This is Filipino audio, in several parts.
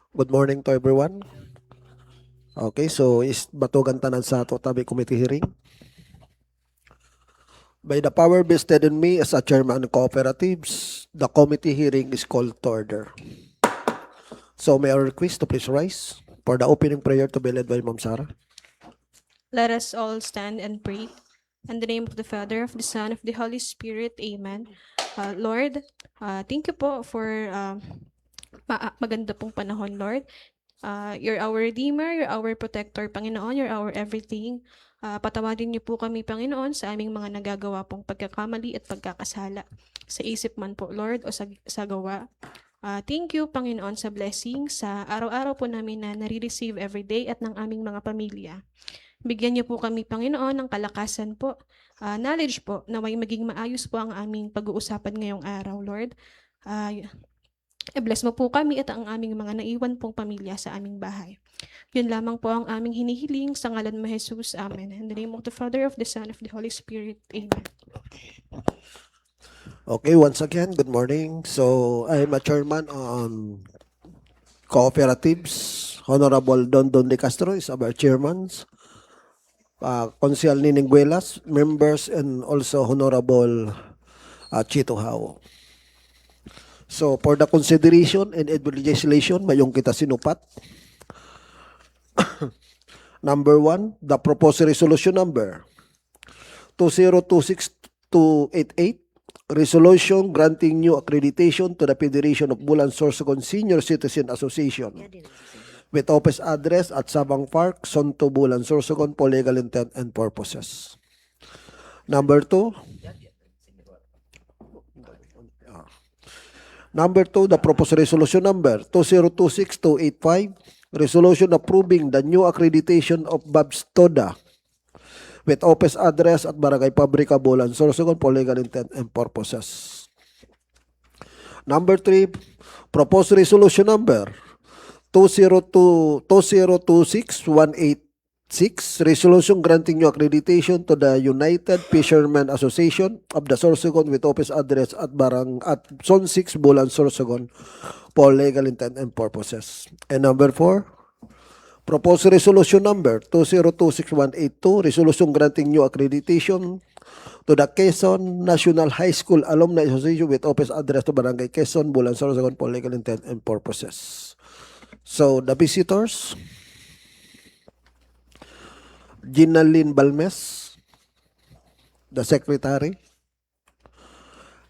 Good morning to everyone. Okay, so is batugan tanan sa ato tabi committee hearing. By the power vested in me as a chairman of cooperatives, the committee hearing is called to order. So may I request to please rise for the opening prayer to be led by Ma'am Sarah. Let us all stand and pray. In the name of the Father, of the Son, of the Holy Spirit. Amen. Lord, thank you po for maganda pong panahon, Lord. You're our Redeemer, you're our Protector, Panginoon, you're our everything. Patawarin niyo po kami, Panginoon, sa aming mga nagagawa pong pagkakamali at pagkakasala. Sa isip man po, Lord, o sa gawa. Thank you, Panginoon, sa blessing, sa araw-araw po namin na nare-receive every day at ng aming mga pamilya. Bigyan niyo po kami, Panginoon, ng kalakasan po, knowledge po, na may maging maayos po ang aming pag-uusapan ngayong araw, Lord. I-bless mo po kami at ang aming mga naiwan pong pamilya sa aming bahay. Yun lamang po ang aming hinihiling sa ngalan mo, Jesus. Amen. In the name of the Father, of the Son, of the Holy Spirit. Amen. Okay, once again, good morning. So I'm a chairman on cooperatives. Honorable Don De Castro is our chairman. Consial Nining Guelas, members, and also Honorable Chito Hao. So for the consideration and legislation, mayong kita sinupat. Number 1, the proposed resolution number 2026-288, resolution granting new accreditation to the Federation of Bulan Sorsogon Senior Citizen Association with office address at Sabang Park, Sonto, Bulan Sorsogon for legal intent and purposes. Number 2, the proposed resolution number 2026-285, resolution approving the new accreditation of Babs Toda with office address at Barangay Pabrika, Bulan Sorsogon for legal intent and purposes. Number 3, proposed resolution number 2026-186, resolution granting new accreditation to the United Fishermen Association of the Sorsogon with office address at Zone 6, Bulan Sorsogon for legal intent and purposes. And number 4, proposed resolution number 2026-182, resolution granting new accreditation to the Quezon National High School Alumni Association with office address to Barangay Quezon, Bulan Sorsogon for legal intent and purposes. So the visitors, Ginalyn Balmes, the secretary,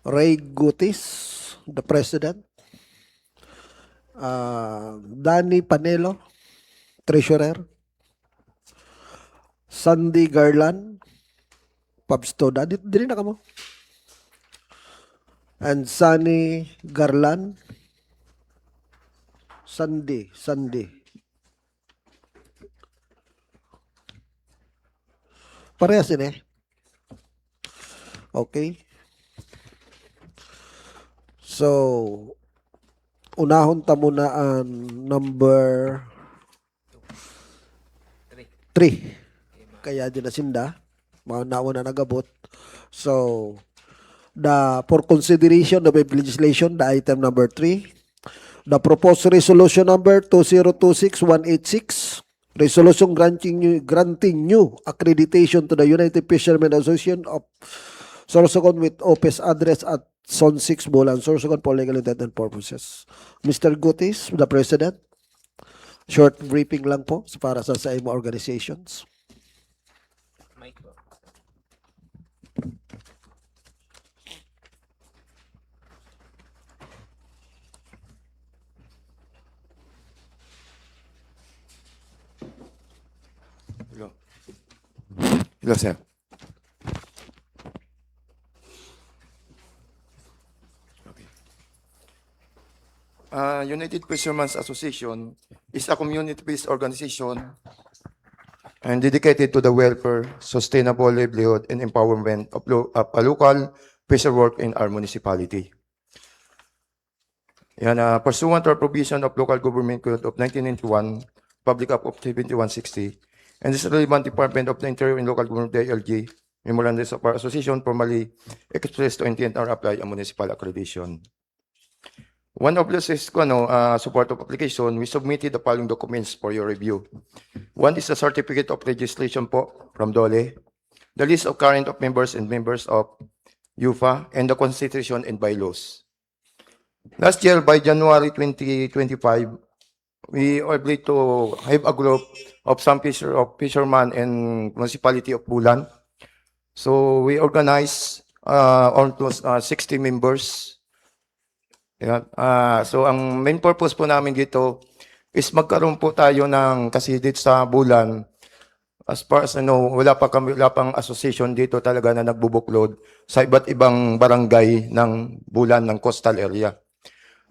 Ray Gutis, the president, Danny Panelo, treasurer, Sandy Garland, Pabstoda, dili na ka mo, and Sunny Garland, Sandy. Parehas yun eh. Okay. So, unahon ta muna ang number 3. Kaya din na sinda. Maunawa na nagabot. So, for consideration of legislation, the item number 3, the proposed resolution number 2026-186, resolution granting new accreditation to the United Fishermen Association of Sorsogon with office address at Zone 6, Bulan Sorsogon for legal intent and purposes. Mr. Gutis, the President, short briefing lang po para sa imo organizations. Hello, sir. Okay. United Fishermen's Association is a community-based organization and dedicated to the welfare, sustainable livelihood, and empowerment of a local fisher work in our municipality. Yan, pursuant to our provision of Local Government Code of 1991, Public Act of 7160, and this relevant Department of the Interior and Local Government DILG, memorandums of our association formally expressed to intent or apply a municipal accreditation. One of this is support of application. We submitted the following documents for your review. One is a certificate of registration po from DOLE, the list of current of members and members of UFA, and the constitution and bylaws. Last year, by January 2025, we were able to have a group of some fishermen and municipality of Bulan. So we organized almost 60 members. Yeah. So ang main purpose po namin dito is magkaroon po tayo ng, kasi dito sa Bulan, as far as wala pang association dito talaga na nagbubuklod sa iba't ibang barangay ng Bulan ng coastal area.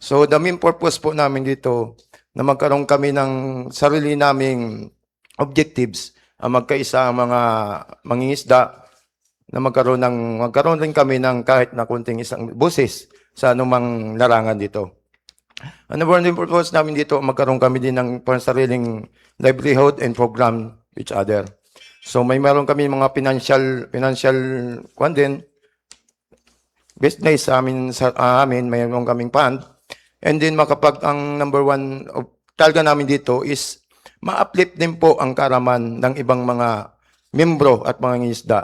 So the main purpose po namin dito na magkaroon kami ng sarili naming objectives, magkaisa ang mga mangingisda, na magkaroon rin kami ng kahit na kunting isang boses sa anumang larangan dito. Ano ba yung purpose namin dito? Magkaroon kami din ng sariling livelihood and program each other. So meron kami mga financial business sa amin, mayroon kaming fund. And then ang number one talaga namin dito is ma-uplift din po ang karaman ng ibang mga membro at mga ngisda.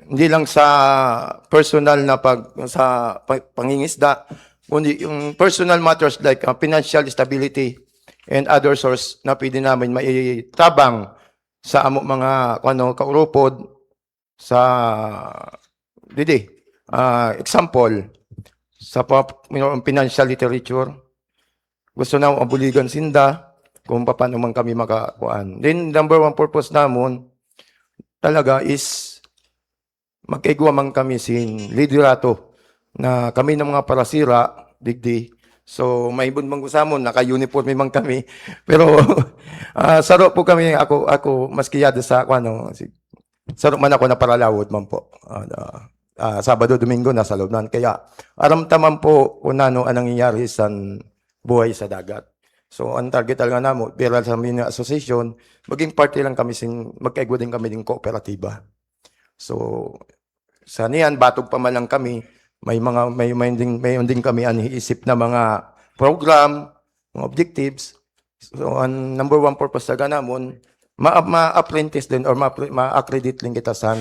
Hindi lang sa personal na pangingisda, kundi yung personal matters like financial stability and other source na pwede namin maitabang sa mga kaurupod sa example sa financial literature. Gusto na abuligan sinda kung paano man kami makakuan. Then number one purpose namon talaga is magkaigwa man kami sin liderato na kami ng mga parasira, digdi. So, may ibon mang gusamon, naka-uniform man kami. Pero, saro po kami, ako maskiyado sa, saro man ako na paralawod man po. Sabado, Domingo, nasa loob nan. Kaya, aramtaman po kung ano anong nangyayari sa buhay sa dagat. So, ang target talaga namo, pero sa Mini Association, maging party lang kami, magkaigwa din kami ng kooperatiba. So, sa niyan, batog pa man lang kami, may din kami aniisip na mga program, mga objectives. So, ang number one purpose talaga namon, ma-apprentice din or ma-accredit din kita sa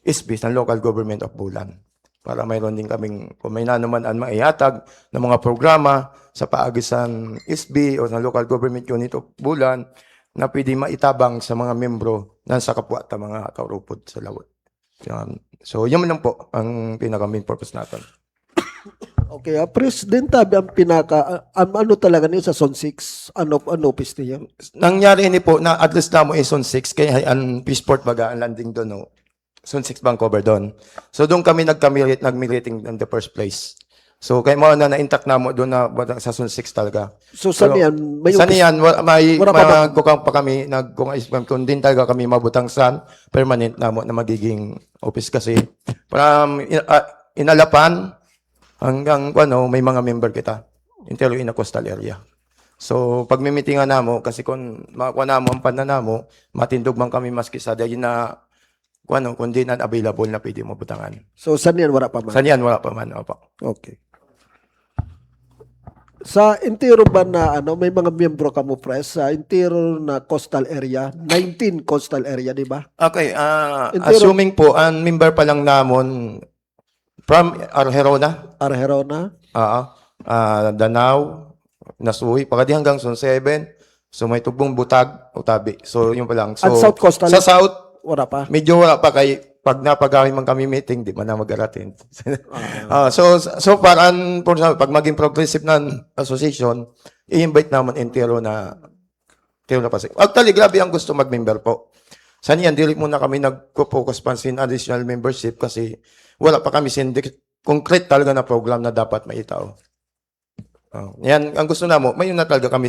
SB, sa Local Government of Bulan. Para mayroon din kaming, kung may naman ang maihatag ng mga programa sa paagisan SB o sa Local Government Unit of Bulan na pwede maitabang sa mga membro na sa kapwa at mga kaurupod sa lawot. So, yun lang po ang pinaka-main purpose natin. Okay, President Tabi, ang ano talaga niyo sa Zone 6? Ano piste niya? Nangyari ini po, na at least na mo Zone 6, kaya ang Peaceport baga, ang landing doon, no? Zone 6 bang cover doon. So, doon kami nag-meeting in the first place. So, kaya mo na-intact na mo doon na sa Zone 6 talaga. So, saan yan? Saan yan? Wala pa ba? Magkukang pa kami, kung din talaga kami mabutang saan, permanent na mo na magiging office kasi. From Inalapan hanggang may mga member kita. Intero in a coastal area. So, pag may meetingan na mo, kasi kung makakuha na mo, ang pan na mo, matindog man kami maski sa dahil na kung di na available na pwede mo butangan. So, saan yan? Wala pa man? Saan yan? Wala pa man. Opo. Okay. Sa intero ba na may mga miyembro ka mo, Pres, sa intero na coastal area, 19 coastal area, di ba? Okay, assuming po, ang member pa lang namon from Argerona, Danau, Nasuhi, pagkadi hanggang Zone 7, so may tubong Butag, Utabi. So, yun pa lang. So, At South Coastal? Sa South, wala pa? medyo wala pa kay pag napagawin man kami meeting, di man na mag-aratin. So parang pag maging progressive na association, i-invite naman entero na pasig. Actually, grabe ang gusto mag-member po. Saan yan, dili muna kami nag-focus pansin additional membership kasi wala pa kami concrete talaga na program na dapat maitaw. Yan, ang gusto na mo, may na talaga kami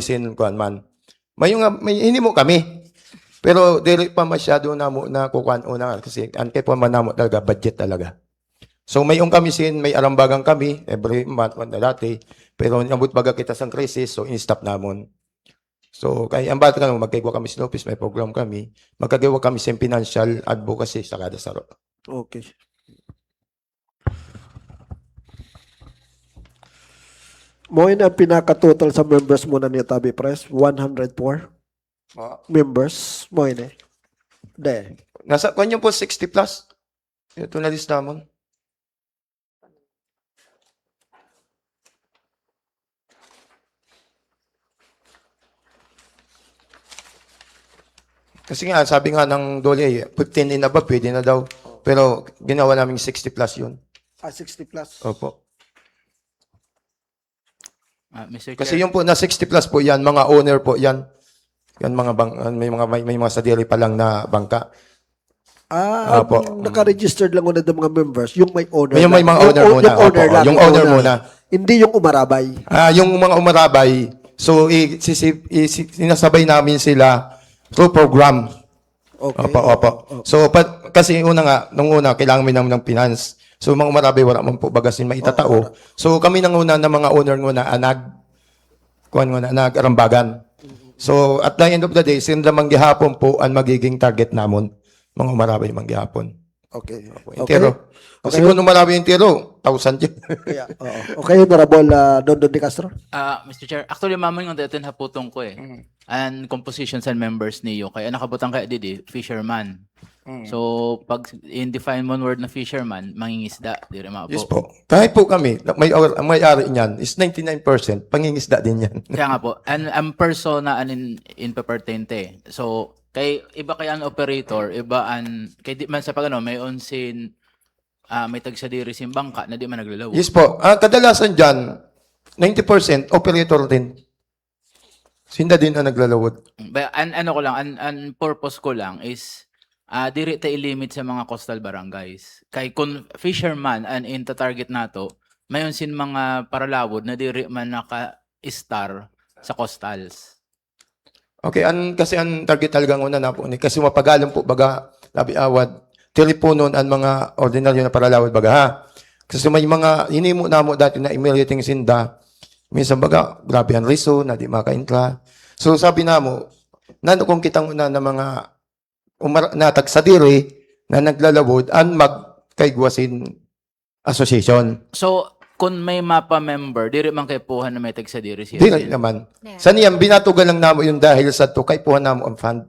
man. May hindi mo kami. Pero dili pa masyado na mo na kukuan una kasi anke po man namo talaga budget talaga. So may kami may arambagan kami every month na dati pero nabut baga kita sa crisis so in-stop namon. So kay ang bata kan magkaigo kami sa office may program kami, magkagawa kami sa financial advocacy sa kada saro. Okay. Mo yun ang pinaka-total sa members mo na niya Tabi Press, 104 members. Mo yun eh. De. Nasa kanya po 60 plus. Ito na list namon. Kasi nga, sabi nga ng Dole, 15 and above, pwede na daw. Pero ginawa namin 60 plus yun. 60 plus. Opo. Mr. Kasi Chair, yung po na 60 plus po yan, mga owner po yan. Yan mga may mga sadili pa lang na bangka. Apo. Ang naka-registered lang una ng mga members, yung may owner. Yung may lang. mga owner muna. Yung owner Opo, lang. yung owner muna. Hindi yung umarabay. Yung mga umarabay, so sinasabay namin sila through program. Okay. Opo. So, kasi nung una, kailangan namin ng finance. So, mga umarabay, wala man po bagasin maitatao. So, kami nang una ng mga owner muna, nag-arambagan. So, at the end of the day, sila manggihapon po ang magiging target namon. Mga umarabay manggihapon. Okay. Intero. Kasi kung umarabay yung tiro, 1,000 yun. Kaya, oo. Okay, Honorable Dondon de Castro. Mr. Chair, actually mamay ng datin haputong ko eh. And compositions and members niyo. Kaya nakabutang kaya didi, fisherman. So, pag in-define mo word na fisherman, mangingisda. Di rin Yes po. po. Kahit po kami, may-ari niyan is 99% pangingisda din yan. Kaya nga po. And ang persona in pertente. So, iba kaya ang operator, iba ang, kay di man sa pagano, may onsin, may tagsadiri sim bangka na di man naglalawag. Yes po. Kadalasan dyan, 90% operator din. Sinda din ang naglalawod. Ano ko lang, ang purpose ko lang is, diri ta i-limit sa mga coastal barangays. Kay kung fisherman and in target nato, mayon sin mga paralawod na diri man naka-star sa coastals. Okay, kasi ang target talagang una na po ni kasi mapagalan po baga labi awad teleponon ang mga ordinaryo na paralawod baga ha. Kasi may mga hinimo namo dati na emulating sinda. Minsan baga grabe ang riso na di makaintra. So sabi namo nano kung kitang una na mga natag sa diri na naglalawod ang magkaigwasin association. So, kung may mapa member, diri man kay puhan na may tagsadiri siya. Di naman. Sa niyang binatugan lang namo yung dahil sa to kay puhan namo ang fund.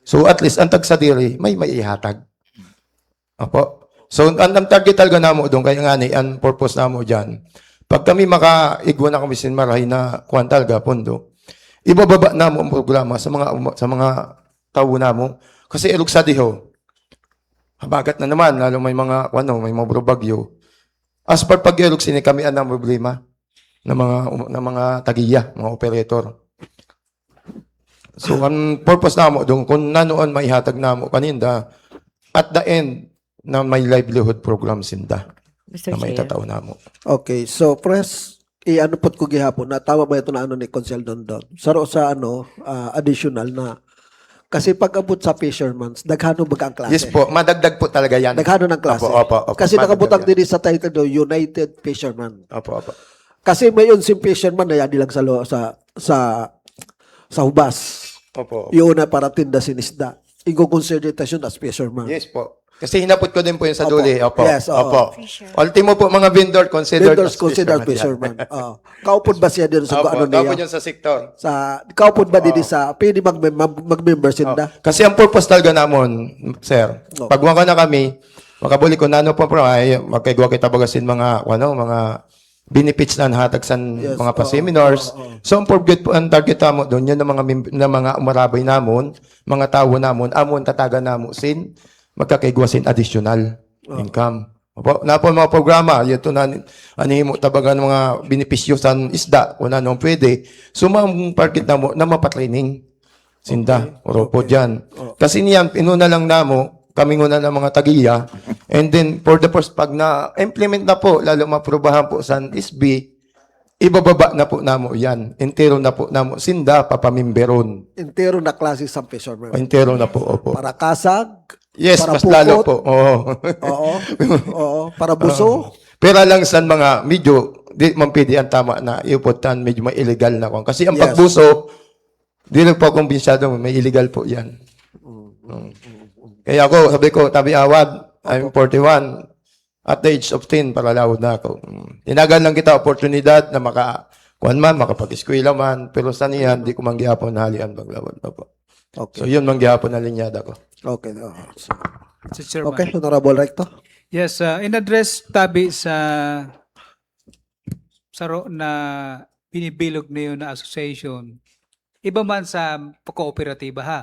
So at least ang tag sa diri may maihatag. Opo. So ang target talaga namo doon kaya nga ni ang purpose namo diyan. Pag kami makaigwa na kami sin marahay na kuan talaga pondo. Ibababa namo ang programa sa mga tao namo kasi ilog sa diho. Habagat na naman lalo may mga may mga bagyo. As per pag-ilog sini kami ang problema ng mga tagiya, mga operator. So ang purpose namo doon kung nanoon maihatag namo kaninda at the end na may livelihood program sinda na Mr. may Chair. tatao namo. Okay, so press ano pot ko gihapon na tama ba ito na ni Consel Dondon? Saro sa additional na kasi pag abot sa fisherman's, daghano ba ang klase? Yes po, madagdag po talaga yan. Daghano ng klase. Opo. Kasi Madagdag nakabutang yan. din sa title do United Fisherman. Opo. Kasi may yun si fisherman na yan lang sa hubas. Opo. Yung una para tinda sinisda. Iko-consider tasyon as fisherman. Yes po. Kasi hinapot ko din po yung sa Opo. duli. Opo. Yes, oo. Opo. Ultimo po mga vendor considered Vendors as considered fisherman. fisherman. Kaupod ba siya din sa Opo. ano Tapos niya? yun sa sektor. Kaupod ba din sa pwede mag-member sinda? Kasi ang purpose talaga namon, sir, Oh. pag waka na kami, makabuli ko nano po ay magkaigwa kita bagasin mga mga benefits na nahatag sa Yes, mga oo, pa-seminars. So ang target mo doon yun ng mga umarabay namon, mga tao namon, amon tataga namo sin magkakaigwa sin additional income. Opo, na po mga programa, ito na anihimo tabagan mga benepisyo sa isda, kung ano pwede. So mga target namo na mapatraining sinda, oro po dyan. Kasi niyan, inuna lang namo, kami nguna ng mga tagiya, and then for the first, pag na-implement na po, lalo maprubahan po sa SB, ibababa na po namo yan. Entero na po namo, sinda, papamimberon. Entero na klase sa fisherman. Entero na po, opo. Para kasag, Yes, para mas lalo po. pukot. Oo. Oo, para buso. Pero lang sa mga medyo, di man pwede ang tama na iuputan, medyo may illegal na kung. Kasi ang Yes. pagbuso, di lang po kumbinsyado, may illegal po yan. Kaya ako, sabi ko, tabi awad, I'm 41. At the age of 10, paralawod na ako. Tinagan lang kita oportunidad na kuan man, makapag-eskwela man, pero sa niyan, di ko manggihapon halian paglawad. Opo. Okay. So, yun manggihapon na linyada ko. Okay. Mr. Chairman. Okay, Honorable Recto. Yes, in address tabi sa saro na binibilog na yun na association, iba man sa kooperatiba ha.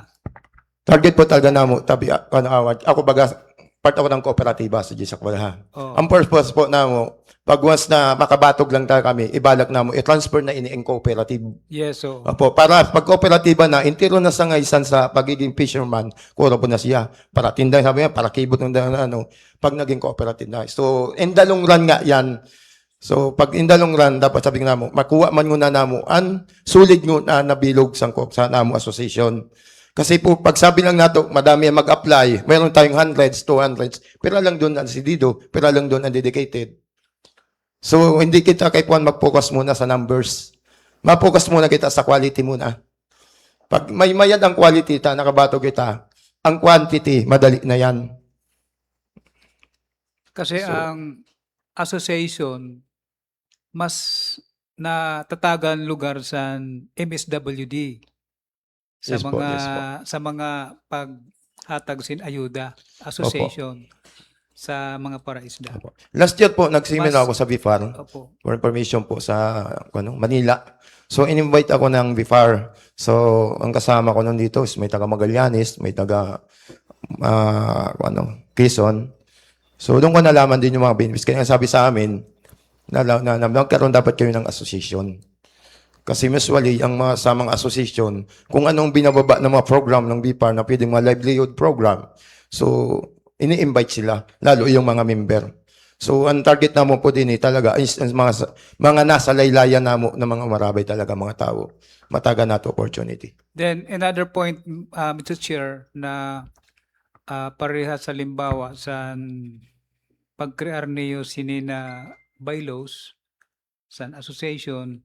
Target po talaga namo tabi award. Ako baga part ako ng kooperatiba sa Gisak ha. Oh. Ang purpose po namo pag once na makabatog lang tayo kami, ibalak namo i-transfer na ini ang cooperative. Yes, so Opo, para pag kooperatiba na, intiro na sa ngaysan sa pagiging fisherman, kuro po na siya. Para tinday, sabi niya, para kibot ng ano, pag naging cooperative na. So, in the long run nga yan. So, pag in the long run, dapat sabi nga mo, makuha man muna namo, an sulig nyo na nabilog sa namo association. Kasi po, pag sabi lang nato, madami ang mag-apply, meron tayong hundreds, 200s, pero lang doon ang decidido, pero lang doon ang dedicated. So, hindi kita kay Juan mag-focus muna sa numbers. Ma-focus muna kita sa quality muna. Pag may mayad ang quality, nakabato kita, ang quantity, madali na yan. kasi So- ang association mas natatagan lugar sa MSWD sa Yes po, mga yes po. sa mga paghatag sin ayuda association sa mga paraisda. Last year po, nag-seminar Mas- ako sa BIFAR Opo. for information po sa Manila. So, in-invite ako ng BIFAR. So, ang kasama ko nandito is may taga Magallanes, may taga Quezon. So, doon ko nalaman din yung mga benefits. Kaya sabi sa amin, na magkaroon dapat kayo ng association. Kasi usually, ang mga sa mga association, kung anong binababa ng mga program ng BIFAR na pwedeng mga livelihood program, so, ini-invite sila, lalo yung mga member. So, ang target namo po din talaga is mga nasa laylayan namo ng mga marabay talaga mga tao. Mataga na to opportunity. Then another point, Mr. Chair, na parehas sa limbawa sa pagkrear niyo sinina bylaws sa association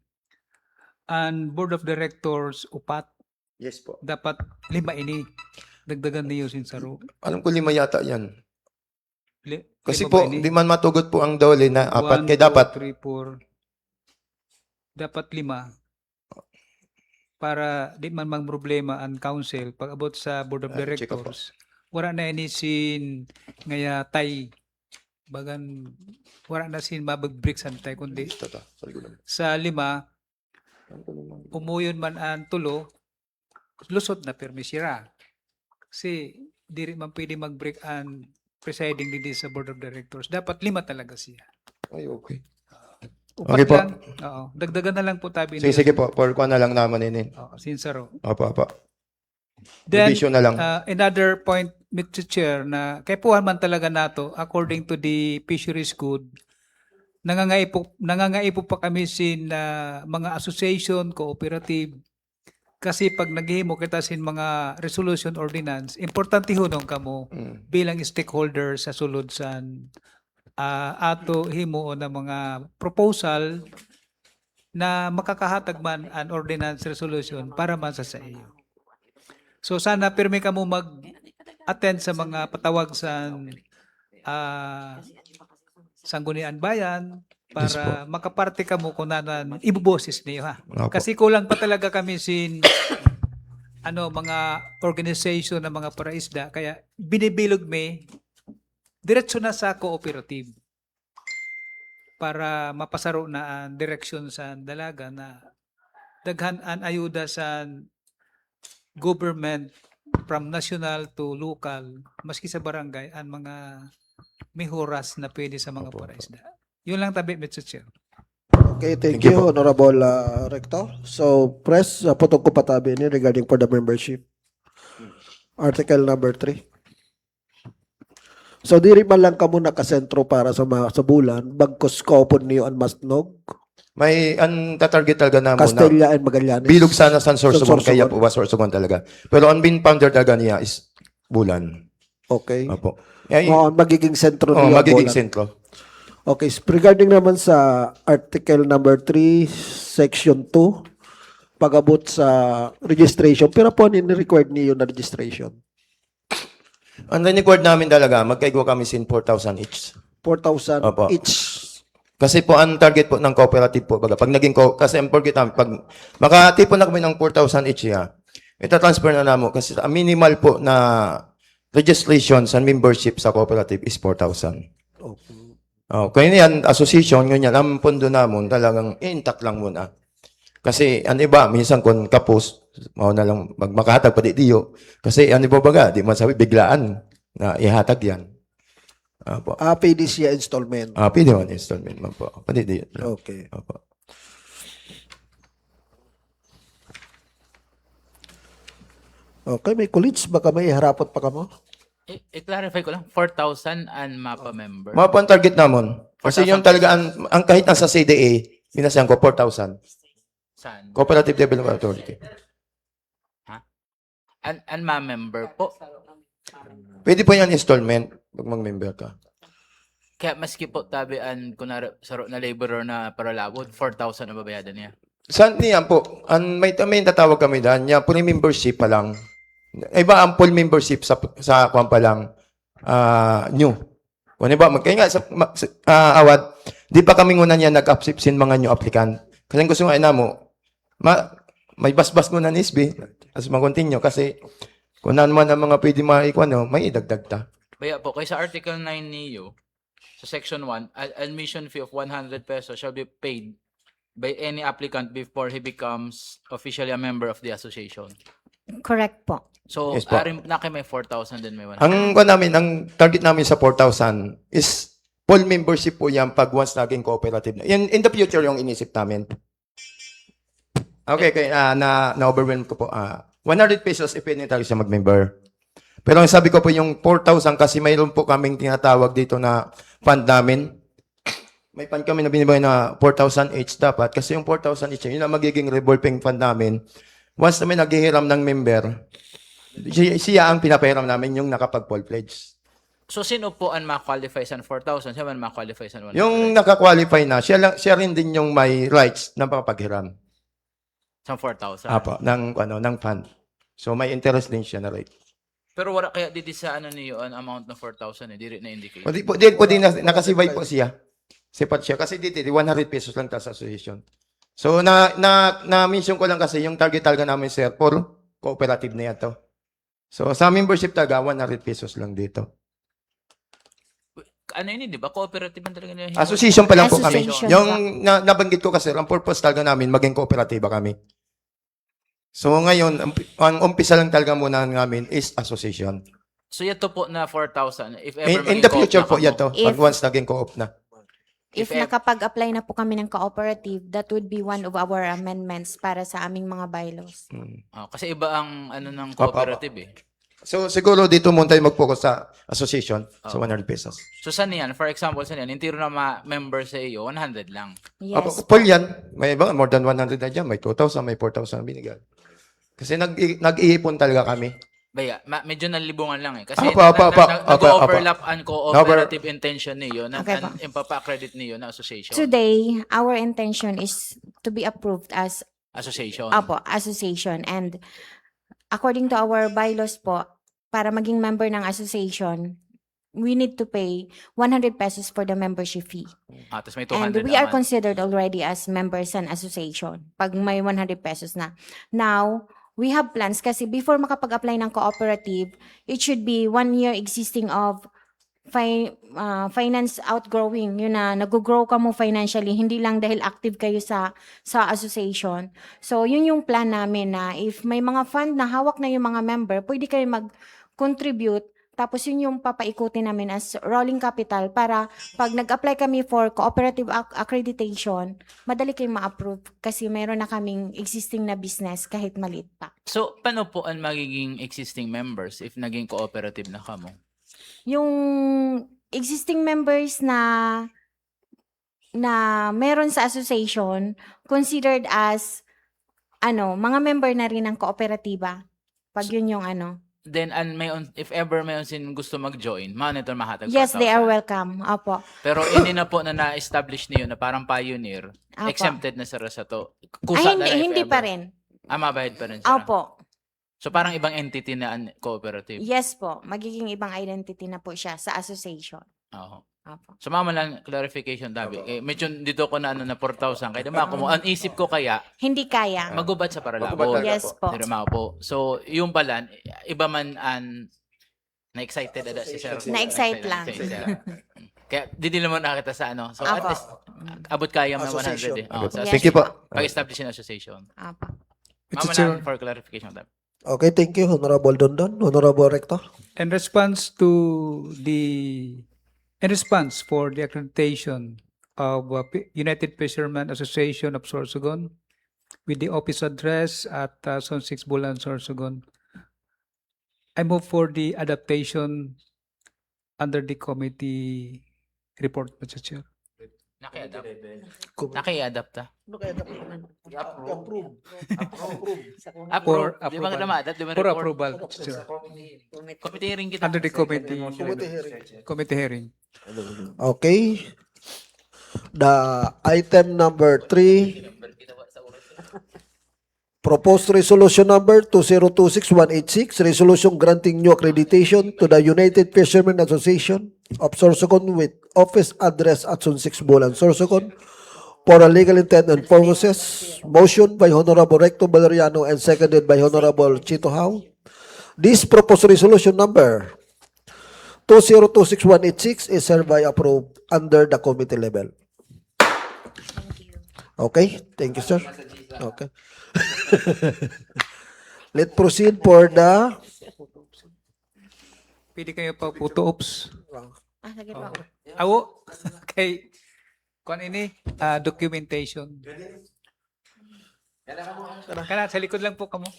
and board of directors upat Yes po. dapat 5 ini dagdagan niyo sin saro. Alam ko 5 yata yan. Kasi 5 po, ba ini? di man matugot po ang dole na 4. 1, Kaya 2, dapat, 3, 4. Dapat 5 para di man mang problema ang council pag abot sa board of check up po. directors. Wala na ini sin ngaya tay bagan wala na sin mabag-break sa tay kundi sa 5 umuyon man ang tulo lusot na permisira. Kasi diri man pwede mag-break ang presiding dito sa board of directors. Dapat 5 talaga siya. Ay, okay. Upat Okay po. lang. Oo. Dagdagan na lang po tabi. Sige po, for ko na lang naman ini. Sincero. Opo. Then, Revision na lang. another point, Mr. Chair, na kaipuhan man talaga nato, according to the fisheries code, nangangaipo pa kami sin mga association, cooperative, kasi pag naghihimo kita sin mga resolution ordinance, importante hunong kamo bilang stakeholder sa sulod sa ato himo na mga proposal na makakahatag man an ordinance resolution para man sa iyo. So sana pirmi ka mo mag-attend sa mga patawag sa Sanggunian Bayan para makaparte ka mo kung nanan ibuboses niyo ha. Opo. Kasi kulang pa talaga kami sin mga organization ng mga paraisda kaya binibilog me diretso na sa cooperative para mapasaro na ang direksyon sa dalaga na daghan an ayuda sa government from national to local maski sa barangay ang mga mihoras na pwede sa mga paraisda. Yun lang tabi, Mr. Chair. Okay, thank Thank you you, po. Honorable Recto. So, press, putog ko patabi ni regarding for the membership. Article number 3. So, diri man lang kamo nakasentro para sa bulan, bagkos kopon niyo ang Masnog, May ang tatarget talaga na muna. Castilla and Magallanes. Bilog sana San Sorsogon, Sorsogon. kaya po ba Sorsogon talaga. Pero ang bin founder talaga niya is Bulan. Okay. Opo. Ay, Magiging sentro niyo ang magiging bulan. sentro. Okay, regarding naman sa article number 3, section 2, pag-abot sa registration, pero po required niyo na registration. Ang record namin talaga, magkaigwa kami sin 4,000 each. 4,000 Opo. each. Kasi po, ang target po ng cooperative po, baga, pag naging, kasi ang target namin, pag makatipon na kami ng 4,000 each year, ita-transfer na namin, kasi ang minimal po na registrations and membership sa cooperative is 4,000. Oh, kaya yan, association, ganyan, ang pondo namin talagang intact lang muna. Kasi, ano iba, minsan kung kapos, mao na lang magmakahatag pa diyo. Kasi, ano iba baga, di man sabi, biglaan na ihatag yan. Opo. Pwede siya installment. Pwede man installment man po. Pwede diyo. Okay. Opo. Okay, may college baka may harapot pa ka mo? I-clarify ko lang, 4,000 and MAPA member. Mga po ang target namin. Kasi 4,000 yung talaga, ang kahit nasa CDA, binasayan ko 4,000. Saan? Cooperative Development Authority. And ma-member po. Pwede po yan installment pag mag-member ka. Kaya maski po tabian, kunwari, saro na laborer na paralabod, 4,000 ang babayadan niya. Saan niyan po? May tatawag kami dyan. Yan po yung membership pa lang. Iba ang full membership sa kwan pa lang new. Kung ba, kaya nga awad, di pa kami muna niya nag-accept sin mga new applicant. Kasi gusto nga ina mo, may basbas mo na nisbi as mag-continue kasi kung naman ang mga pwede maikuan, may idagdag ta. Kaya po, kaya sa Article 9 NIO, sa Section 1, admission fee of 100 pesos shall be paid by any applicant before he becomes officially a member of the association. Correct po. So, Yes po. na kayo may 4,000 din may 100. Ang target namin sa 4,000 is full membership po yan pag once naging cooperative na. In the future yung inisip namin. Okay, na-overwhelm ko po. 100 pesos if pwede tayo siya mag-member. Pero ang sabi ko po yung 4,000 kasi mayroon po kaming tinatawag dito na fund namin. May fund kami na binibigay na 4,000 each dapat kasi yung 4,000 each, yun ang magiging revolving fund namin. Once na may naghihiram ng member, siya ang pinapahiram namin yung nakapag-full pledge. So, sino po ang ma-qualify sa 4,000? Siya man ma-qualify sa 100? Yung naka-qualify na, siya rin din yung may rights ng paghiram. Sa 4,000? Ng fund. So may interest din siya na right. Pero wala kaya dito sa niyo ang amount na 4,000 dili na indicate. Pwede nakasibay po siya. Sipat siya. Kasi dito, 100 pesos lang ta sa association. So, na-mention ko lang kasi yung target talaga namin, sir, for cooperative na yan to. So, sa membership talaga, 100 pesos lang dito. Ano yun, di ba? Cooperative ang talaga niya. Association pa lang po kami. Association Yung nabanggit ko kasi, ang purpose talaga namin, maging cooperative kami. So, ngayon, ang umpisa lang talaga muna namin is association. So, yato po na 4,000. If ever In maging the co-op future na po, kamo. yan to. Pag If- once naging co-op na. If If nakapag-apply na po kami ng cooperative, that would be one of our amendments para sa aming mga bylaws. Kasi iba ang ng Apa. cooperative eh. So, siguro dito muna tayo mag-focus sa association sa 100 pesos. So, saan yan? For example, saan yan? Yung tiro na member sa iyo, 100 lang. Yes. Full yan. May iba, more than 100 na dyan. May 2,000, may 4,000 binigay. Kasi nag-iipon talaga kami. Baya, medyo nalibungan lang eh. Kasi Apa. nag-overlap ang cooperative intention niyo na Okay pa. impapa-accredit niyo na association. Today, our intention is to be approved as Association. association. And according to our bylaws po, para maging member ng association, we need to pay 100 pesos for the membership fee. Tapos may And 200 we are naman. considered already as members ng association pag may 100 pesos na. Now, we have plans kasi before makapag-apply ng cooperative, it should be 1 year existing of finance outgrowing. Yun na, nag-grow ka mo financially, hindi lang dahil active kayo sa association. So, yun yung plan namin na if may mga fund na hawak na yung mga member, pwede kayo mag-contribute. Tapos yun yung papaikutin namin as rolling capital para pag nag-apply kami for cooperative accreditation, madali kayong ma-approve kasi meron na kaming existing na business kahit maliit pa. So, paano po ang magiging existing members if naging cooperative na kamo? Yung existing members na meron sa association considered as mga member na rin ng kooperatiba. Pag yun yung Then, if ever may sin gusto mag-join, monitor mahatag Yes, they are 4,000. welcome. Opo. Pero hindi na po na-establish niyo na parang pioneer, Apo. exempted na sa to. Ay, Kusa na if hindi ever. pa rin. Mabayad pa rin sila. Opo. So, parang ibang entity na cooperative. Yes po. Magiging ibang identity na po siya sa association. Oo. Apo. Sumama lang clarification tabi. Eh, medyo dito ko na ano na 4,000 kaya dama ko mo ang isip ko kaya Hindi kaya. magubat sa Magubat paralabon. talaga Yes po. Dirama po. So, yung pala iba man an na-excited ada si Sir. Na-excite lang. siya. Kaya di naman nakita sa ano. So at Apo. least abot kaya ng 100 Association. eh. Oh, sa Yes Thank you po. pag-establish ng association. Apo. Mama Mr. Chair, lang for clarification tabi. Okay, thank you, Honorable Dondon. Honorable Rector. in response for the accreditation of United Fishermen Association of Sorsogon with the office address at Zone 6 Bulan, Sorsogon, I move for the adaptation under the committee report, Mr. Chair. Naki-adapt. Approve. Naki-adapt ta. Approve. Approve. For Di ba approval. naman? Di ba For report? approval, Mr. Chair. Committee hearing kita. Under the committee hearing. Okay. The item number 3, proposed resolution number 2026-186, resolution granting new accreditation to the United Fishermen Association of Sorsogon with office address at Zone 6 Bulan, Sorsogon, for a legal intent and purposes. Motion by Honorable Recto Valeriano and seconded by Honorable Chito Hao. This proposed resolution number 2026-186 is hereby approved under the committee level. Okay, thank you, sir. Okay. Let's proceed for the Pwede kayo pa photo ops. Ah, sige po. Awo, kay kung ini documentation. Kana sa likod lang po kamo.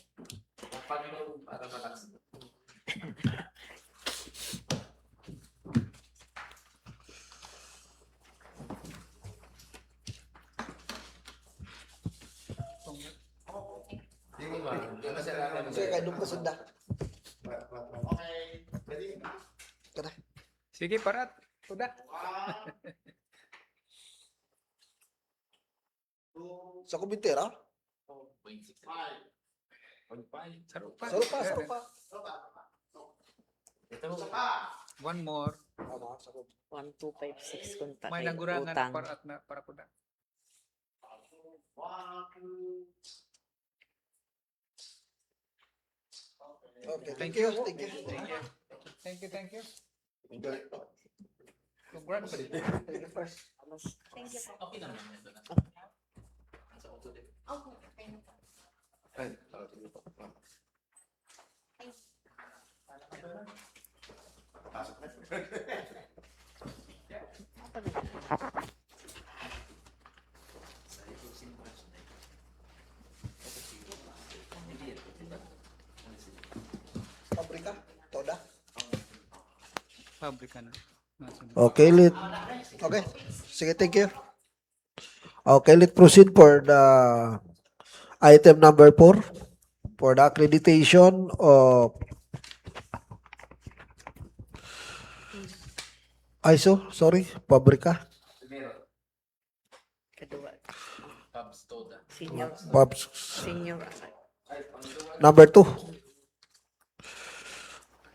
Sige, parat. Udah. sa kumitera. Sarupa. Sarupa. One more. 1256 kung May takay nagurangan utang. parat na para kuda. Okay, thank you. Thank you. Thank you. Congrats. Pabrika, toda. Pabrika na. Okay, okay. Sige, thank you. Okay, let's proceed for the item number 4 for the accreditation of ISO, sorry, Pabrika, Kadua. Pabs Toda. Pubs. Senior. Number 2.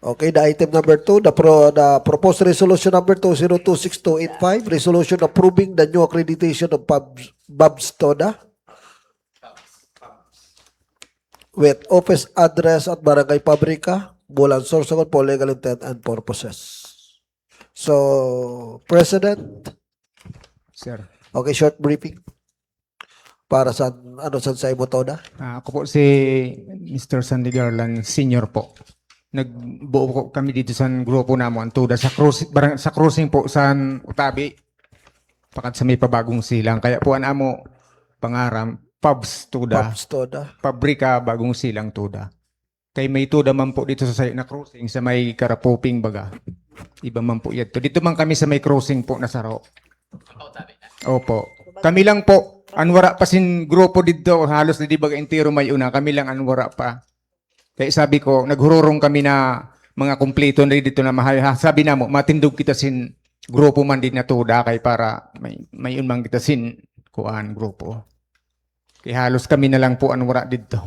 Okay, the item number 2, the proposed resolution number 2026-285, resolution approving the new accreditation of Babs Toda with office address at Barangay Pabrika, Bulan, Sorsogon for legal intent and purposes. So, President, Sir, okay, short briefing para sa sa Ibo Toda. ako po si Mr. Sandy Garland, senior po. Nagbuo po kami dito sa grupo namon tuda sa cruising po sa Utabi. Pakat sa may pabagong silang. Kaya po ang amo pangaram Pubs Tuda, Babs Toda. Pabrika Bagong Silang Tuda. Kay may tuda man po dito sa na cruising sa may Karapuping baga. Iba man po ito. Dito man kami sa may cruising po na saro. Opo. Kami lang po, anwara pa sin grupo dito, halos na di baga entero may una, kami lang anwara pa. Kaya sabi ko, naghururong kami na mga kumpleto na dito na mahal. Sabi na mo, matindog kita sin grupo man din na tuda kay para may unmang kita sin kuan grupo. Kaya halos kami na lang po anwara dito.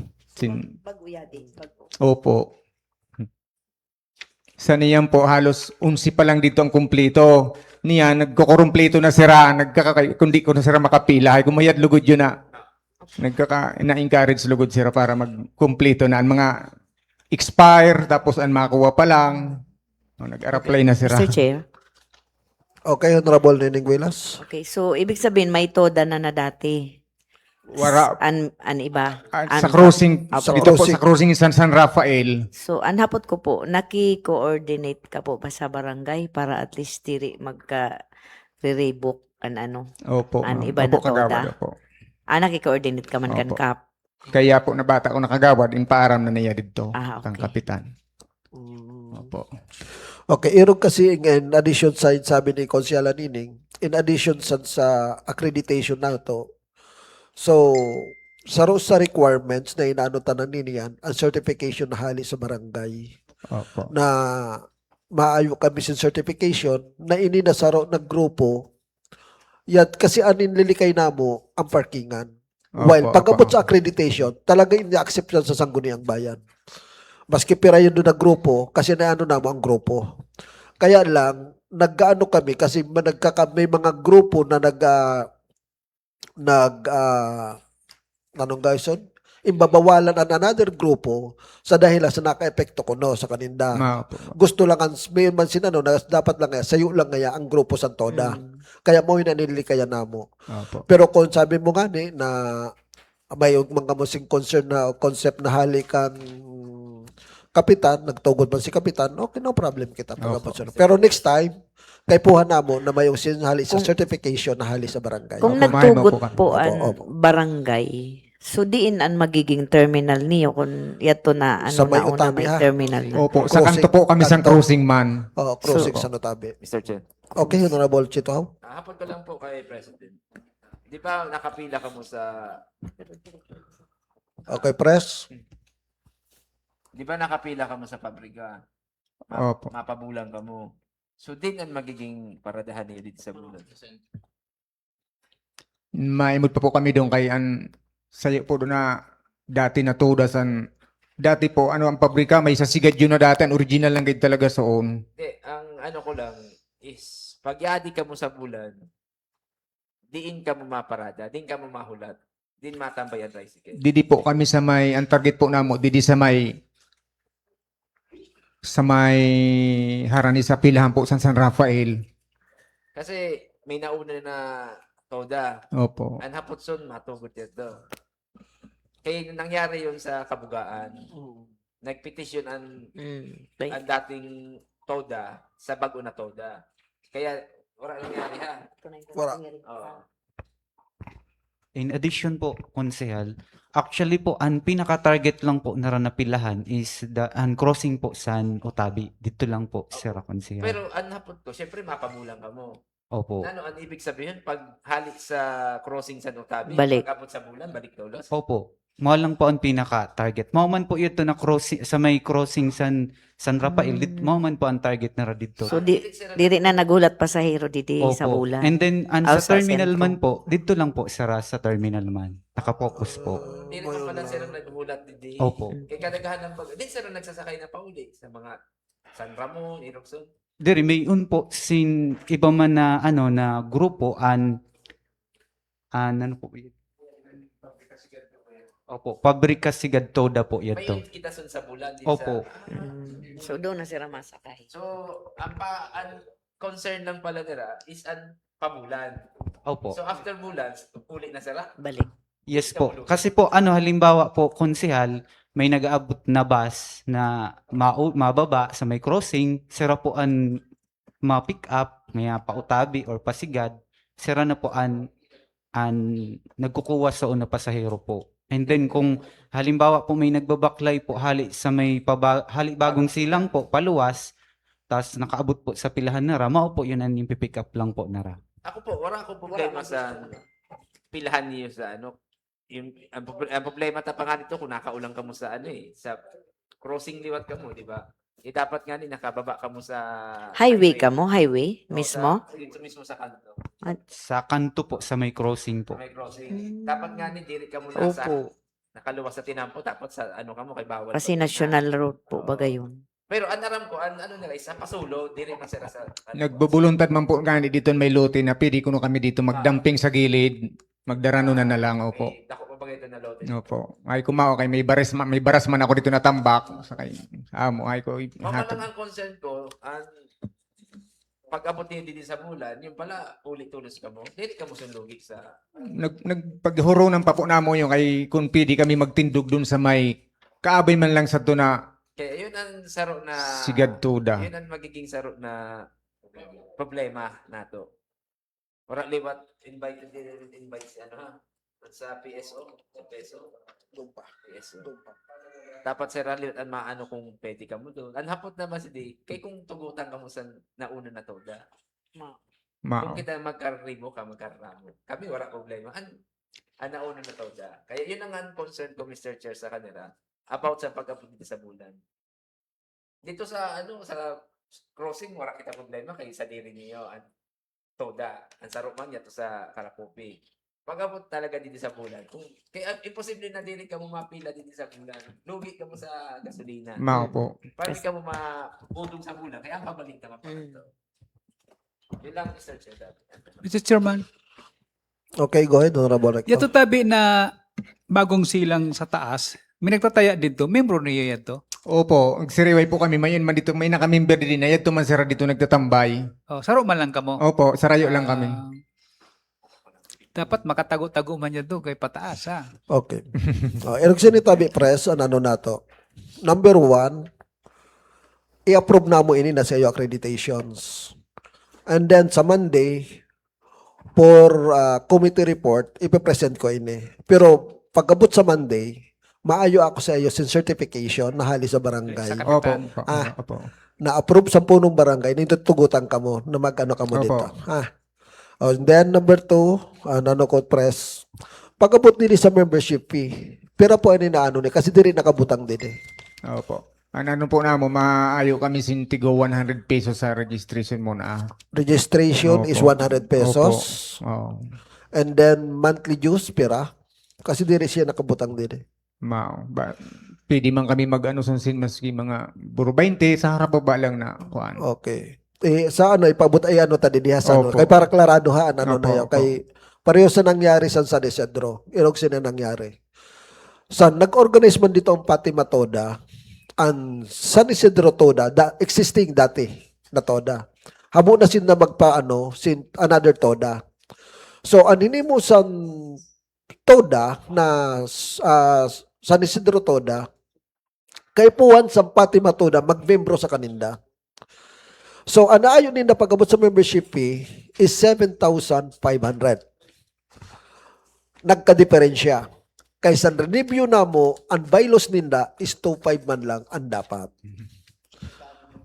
Baguya din. Opo. Sa niyan po, halos 11 pa lang dito ang kumpleto. niya, nagkukurumpleto na sira, kundi ko na sira makapila, ay gumayad lugod yun na. Na-encourage lugod sira para magkumpleto na ang mga expire, tapos ang makuha pa lang. Nag-apply na sira. Mr. Chair. Okay, Honorable Nining Willas. Okay, so ibig sabihin may toda na dati. Wara, An iba. sa crossing, Apo. dito po sa crossing San Rafael, So, anhapot ko po, naki-coordinate ka po ba sa barangay para at least diri magka-rebook an ano? opo, An ma'am. iba na Opo, kagawad, toda? opo. Naki-coordinate ka man kan Opo. kap. Kaya po nabata ko nakagawad, impaaram na niya dito, Ah, kang okay. kapitan. Opo. Okay, irog kasi in addition sa sabi ni Konsyala Nining, in addition sa accreditation na to, so sa requirements na inaano tanan niniyan, ang certification na hali sa barangay Opo. na maayo kami sa certification na ini na saro ng grupo yat kasi anin lilikay namo ang parkingan. While Opo, pagabot opo, sa opo. accreditation, talaga ini-accept yan sa sangguniang bayan. Maski pira yun doon na grupo, kasi naano namo ang grupo. Kaya lang, naggaano kami, kasi may mga grupo na anong guys yun? Imbabawalan ang another grupo sa dahilan sa naka-epekto ko no, sa kaninda. Opo. Gusto lang, may man sinano, na dapat lang sayo lang ngaya ang grupo sa toda. Kaya mo yun kaya namo. Opo. Pero kung sabi mo nga ni, na may mga musing concern na concept na halikan kapitan, nagtugod man si kapitan, okay, no problem kita. Opo. Pero next time, kay puha na mo na may yung sinhali sa certification na hali sa barangay. Kung Opo, nagtugot mahimo po po kami. an Opo, opo. barangay, so diin ang magiging terminal niyo kung yato na ano Sa may na una Utami, may ha? terminal na. Opo, sa Crossing, kanto po kami sa kanto. crossing man. Crossing So, sa Notabe. Mr. Chair. Okay, Honorable Chito. Hapon ko lang po kay President. Di ba nakapila ka mo sa Okay, press. Di ba nakapila ka mo sa pabrika? Opo. Mapabulang ka mo. So din ang magiging paradahan niya dito sa bulan. Maimod pa po kami doon kay sayo po doon na dati na tudasan. Dati po, ang pabrika, may sasigad yun na dati, ang original lang kayo talaga soon. Hindi, ang ano ko lang is pag yadi ka mo sa bulan, diin ka mo maparada, diin ka mo mahulat, din matambay ang tricycle. Didi po kami ang target po namo, didi sa may harani sa pilahan po sa San Rafael. Kasi may nauna na toda. Opo. Ang hapotson, matugod dito. Kaya nangyari yun sa Kabugaan. Nagpetisyon ang dating toda sa bago na toda. Kaya wala nangyari ha. Wala. Oo. In addition po, konsehal, actually po, ang pinaka-target lang po na napilahan is ang crossing po sa Otabi. Dito lang po, Sir Konsehal. Pero ang hapot ko, syempre mapabulang ka mo. Opo. Ano ang ibig sabihin pag halik sa crossing sa Notabi, Balik. pag abot sa bulan, balik tulos? Opo. Mao lang po ang pinaka-target. Mao man po ito na crossing, sa may crossing San Rafael, mao man po ang target na dito. So diri na nagulat pasahero didi sa Opo. bulan. And then, Ah, sa sa terminal sentro. man po, dito lang po, sa terminal man. Nakapokus po. Hindi naman pala sila naghulat di. Opo. Kaya kadaghan ng pag... Hindi sila nagsasakay na pauli sa mga San Ramon, Irokson. Diri may po iba man na na grupo ano po yun? Opo, pabrika sigad toda po May yato. unit kita sun sa bulan. Din Opo. So doon na sila masakay. So, ang concern lang pala nila is ang pabulan. Opo. So, after bulan, uli na sila. Balik. Yes po. Kasi po halimbawa po konsehal, may nag-aabot na bus na mababa sa may crossing, sira po ang ma-pick up, maya pautabi or pasigad, sira na po ang nagkukuha sa una pasahero po. And then kung halimbawa po may nagbabaklay po hali sa may hali bagong silang po paluwas, tapos nakaabot po sa pilahan nara, mao po yun ang yung pick up lang po nara. Ako po, wala akong problema sa pilahan niyo sa ano. Ang problema ta pa nga nito kung nakaulang ka mo sa sa crossing liwat ka mo, di ba? Dapat nga nakababa ka mo sa Highway ka mo, highway Oo, mismo. dito mismo sa kanto. Sa kanto po, sa may crossing po. May crossing. Dapat nga diri ka mo nasa Opo. nakaluwas sa tinampo tapos sa ano ka mo kay bawal. Kasi national road po baga yun. Pero ang aram ko, ano nila, sa pasulo, di rin masira sa... Nagbubuluntad man po gani dito may lote na pwede kuno kami dito magdamping sa gilid, magdarano na lang, opo. Okay, dako pa ba ito na lote? Opo. Ay kumao kay may baras man ako dito na tambak sa kay amo ay ko Mama hatod. lang ang concern ko, pag-abot niyo din sa bulan, yung pala, ulit-tulos ka mo, dili ka mo sunlugi sa... Nagpaghurunan pa po namo yung kay kung pwede kami magtindog dun sa may kaabay man lang sa to na Kaya yun ang saro na... sigad tuda. Yun ang magiging saro na problema nato. Ora liwat invite si ano ha? Sa PSO, sa PSO. PSO. Dapat sir liwat ang maano kung pwede ka mo doon. Ang hapot naman si di, kay kung tugutan ka mo sa nauna na toda. Mao. Kung kita magkarimo ka, magkaramo. Kami wala problema. Ang nauna na toda. Kaya yun ang concern ko Mr. Chair sa kanila about sa pag-abot dito sa bulan. Dito sa sa crossing wala kita problema kay sa diri niyo ang toda ang saro man yato sa Karapupi. Pag-abot talaga dito sa bulan. Kung kaya imposible na dili ka mo mapila dito sa bulan. Lugi ka mo sa gasolina. Mao po. Para di ka mo mabudong sa bulan kaya ang pabalik ka mapato. Yun lang Mr. Chair. Mr. Chairman, Okay, go ahead, Honorable Recto. yato tabi na bagong silang sa taas, may nagtataya dito, membro niyo yato. Opo, siriway po kami mayon man dito may nakamember din na yadto man sira dito nagtatambay. Oh, saro man lang kamo. Opo, sarayo lang kami. Dapat makatago-tago man yan doon kay pataas ha. Okay. Erog sinitabi, Pres, ano na to? Number 1, i-approve na mo ini na sa iyo accreditations. And then sa Monday, for committee report, ipipresent ko ini. Pero pag-abot sa Monday, maayo ako sa iyo sin certification na hali sa barangay. Sa Opo. kapitan. Opo. Na-approve sa punong barangay, nitutugutan ka mo na mag-ano ka mo Opo. dito. And then number 2, ano ko, Pres, pag-abot din sa membership fee, pero po ini na ano ni, kasi diri nakabutang din eh. Opo. Ano po namo maayo kami sintigo 100 pesos sa registration mo na. Registration Opo. is 100 pesos. Oh. And then monthly dues, pira. Kasi diri siya nakabutang din eh. Mao. Pwede man kami mag-ano sunsin maski mga buro 20 sa harap baba lang na kuan. Okay. Sa ano, ipabot ay ano tadi diha sa ano. Opo. Kay para klarado ha, ano Opo, na yun. opo. Kay pareho sa nangyari sa San Isidro. Irog sila nangyari. Nag-organize man dito ang Fatima Toda, ang San Isidro Toda, existing dati na Toda. Hamo na sin na magpaano, sin another Toda. So, anini mo sa Toda na San Isidro Toda, kay puwan sa Fatima Toda, magmembro sa kaninda. So, ang naayon nila pag-abot sa membership fee is 7,500. Nagka-diferensya. Kaysa review na mo, ang bylaws ninda is 2,500 man lang ang dapat.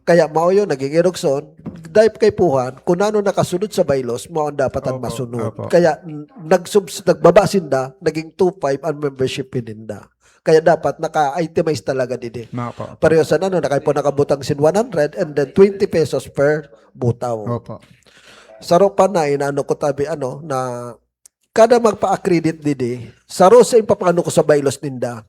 Kaya mao yun, naging erokson, dahil kay puhan, kung ano nakasunod sa bylaws, mao ang dapat ang Opo, masunod. opo. Kaya nagbaba sinda, naging 2,500 ang membership fee ninda. Kaya dapat naka-itemize talaga din eh. Mao po. Pareho sa nano, nakabutang sin 100 and then 20 pesos per butaw. Opo. Saro pa na, inaano ko tabi, na kada magpa-accredit didi, saro sa impapano ko sa bylaws ninda,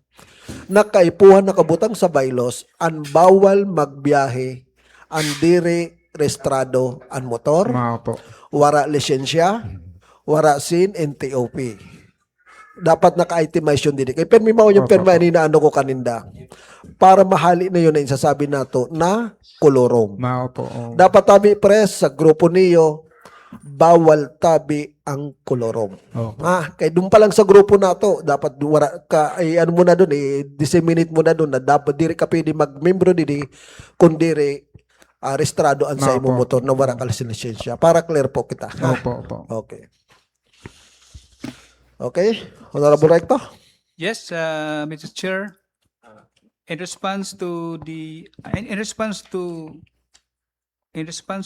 nakaipuhan nakabutang sa bylaws, ang bawal magbiyahe, ang dire restrado ang motor, Mao po. wara lisensya, wara sin NTOP. Dapat naka-itemize yun din. Kaya permi mao yung Opo, perma ni na ano ko kaninda. Para mahali na yun na isasabi nato na kolorom. Mao po. Oh. Dapat tabi pres sa grupo niyo, bawal tabi ang kolorom. Opo. Kay doon pa lang sa grupo na to, dapat wala ka, ano mo na doon, disseminate mo na doon na dapat diri ka pwede mag-membro diri kung diri restrado ang sa Opo. imo motor na wala ka lisensya. Para clear po kita. Ha? Opo, opo. Okay. Okay, Honorable Recto. Yes, Mr. Chair. In response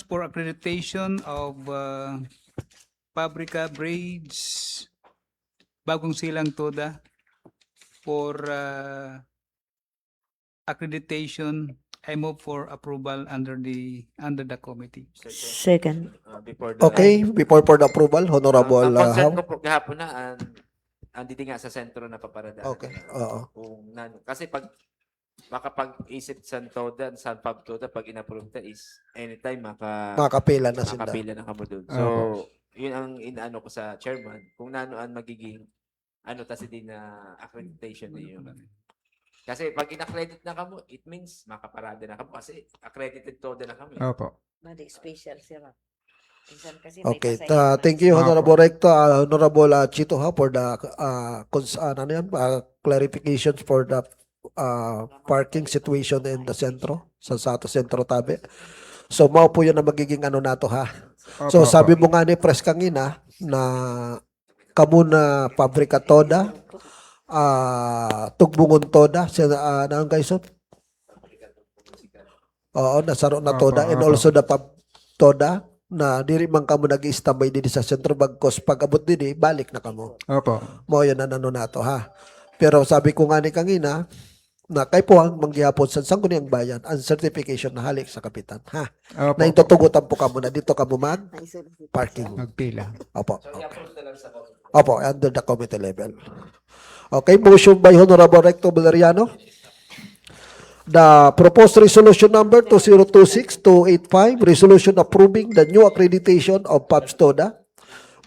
for accreditation of Pabrika Braids, Bagong Silang Toda, for accreditation, I move for approval under the committee. Second. Before the Okay, before for the approval, Honorable ang concern Ham. ko po kahapon na ang didi nga sa sentro na paparada. Okay, oo. Kasi pag makapag-isip sa TODA, sa Pub TODA, pag in-approve ta is anytime Makapila na sinda. makapila na kamo doon. So, yun ang inaano ko sa chairman, kung nanoan magiging kasi din na accreditation niyo. Kasi pag in-accredit na kamo, it means makaparada na kamo kasi accredited TODA na kami. Opo. Mali special sila. Minsan kasi Okay, pasayan na. thank you, Opo. Honorable Recto, Honorable Chito ha, for the clarifications for the parking situation in the sentro, sa Sato Sentro Tabi. So, mao po yun na magiging nato ha. So, Opo, sabi opo. mo nga ni Pres kangina na kamo na pabrika toda, tugbungon toda, nang guys, oo, nasaro na Opo, toda, and opo. also the toda, na diri man kamo nag-i-standby din sa sentro bagkos pag abot din balik na kamo. Opo. Mo yun na nato ha. Pero sabi ko nga ni kangina, na kay po ang manggihapon sa sangguniang bayan ang certification na halik sa kapitan ha. Opo. Na itutugutan po kamo na dito kamo mag parking. Magpila. Opo. Opo, under the committee level. Okay, motion by Honorable Recto Valeriano. The proposed resolution number 2026-285, resolution approving the new accreditation of Pubs Toda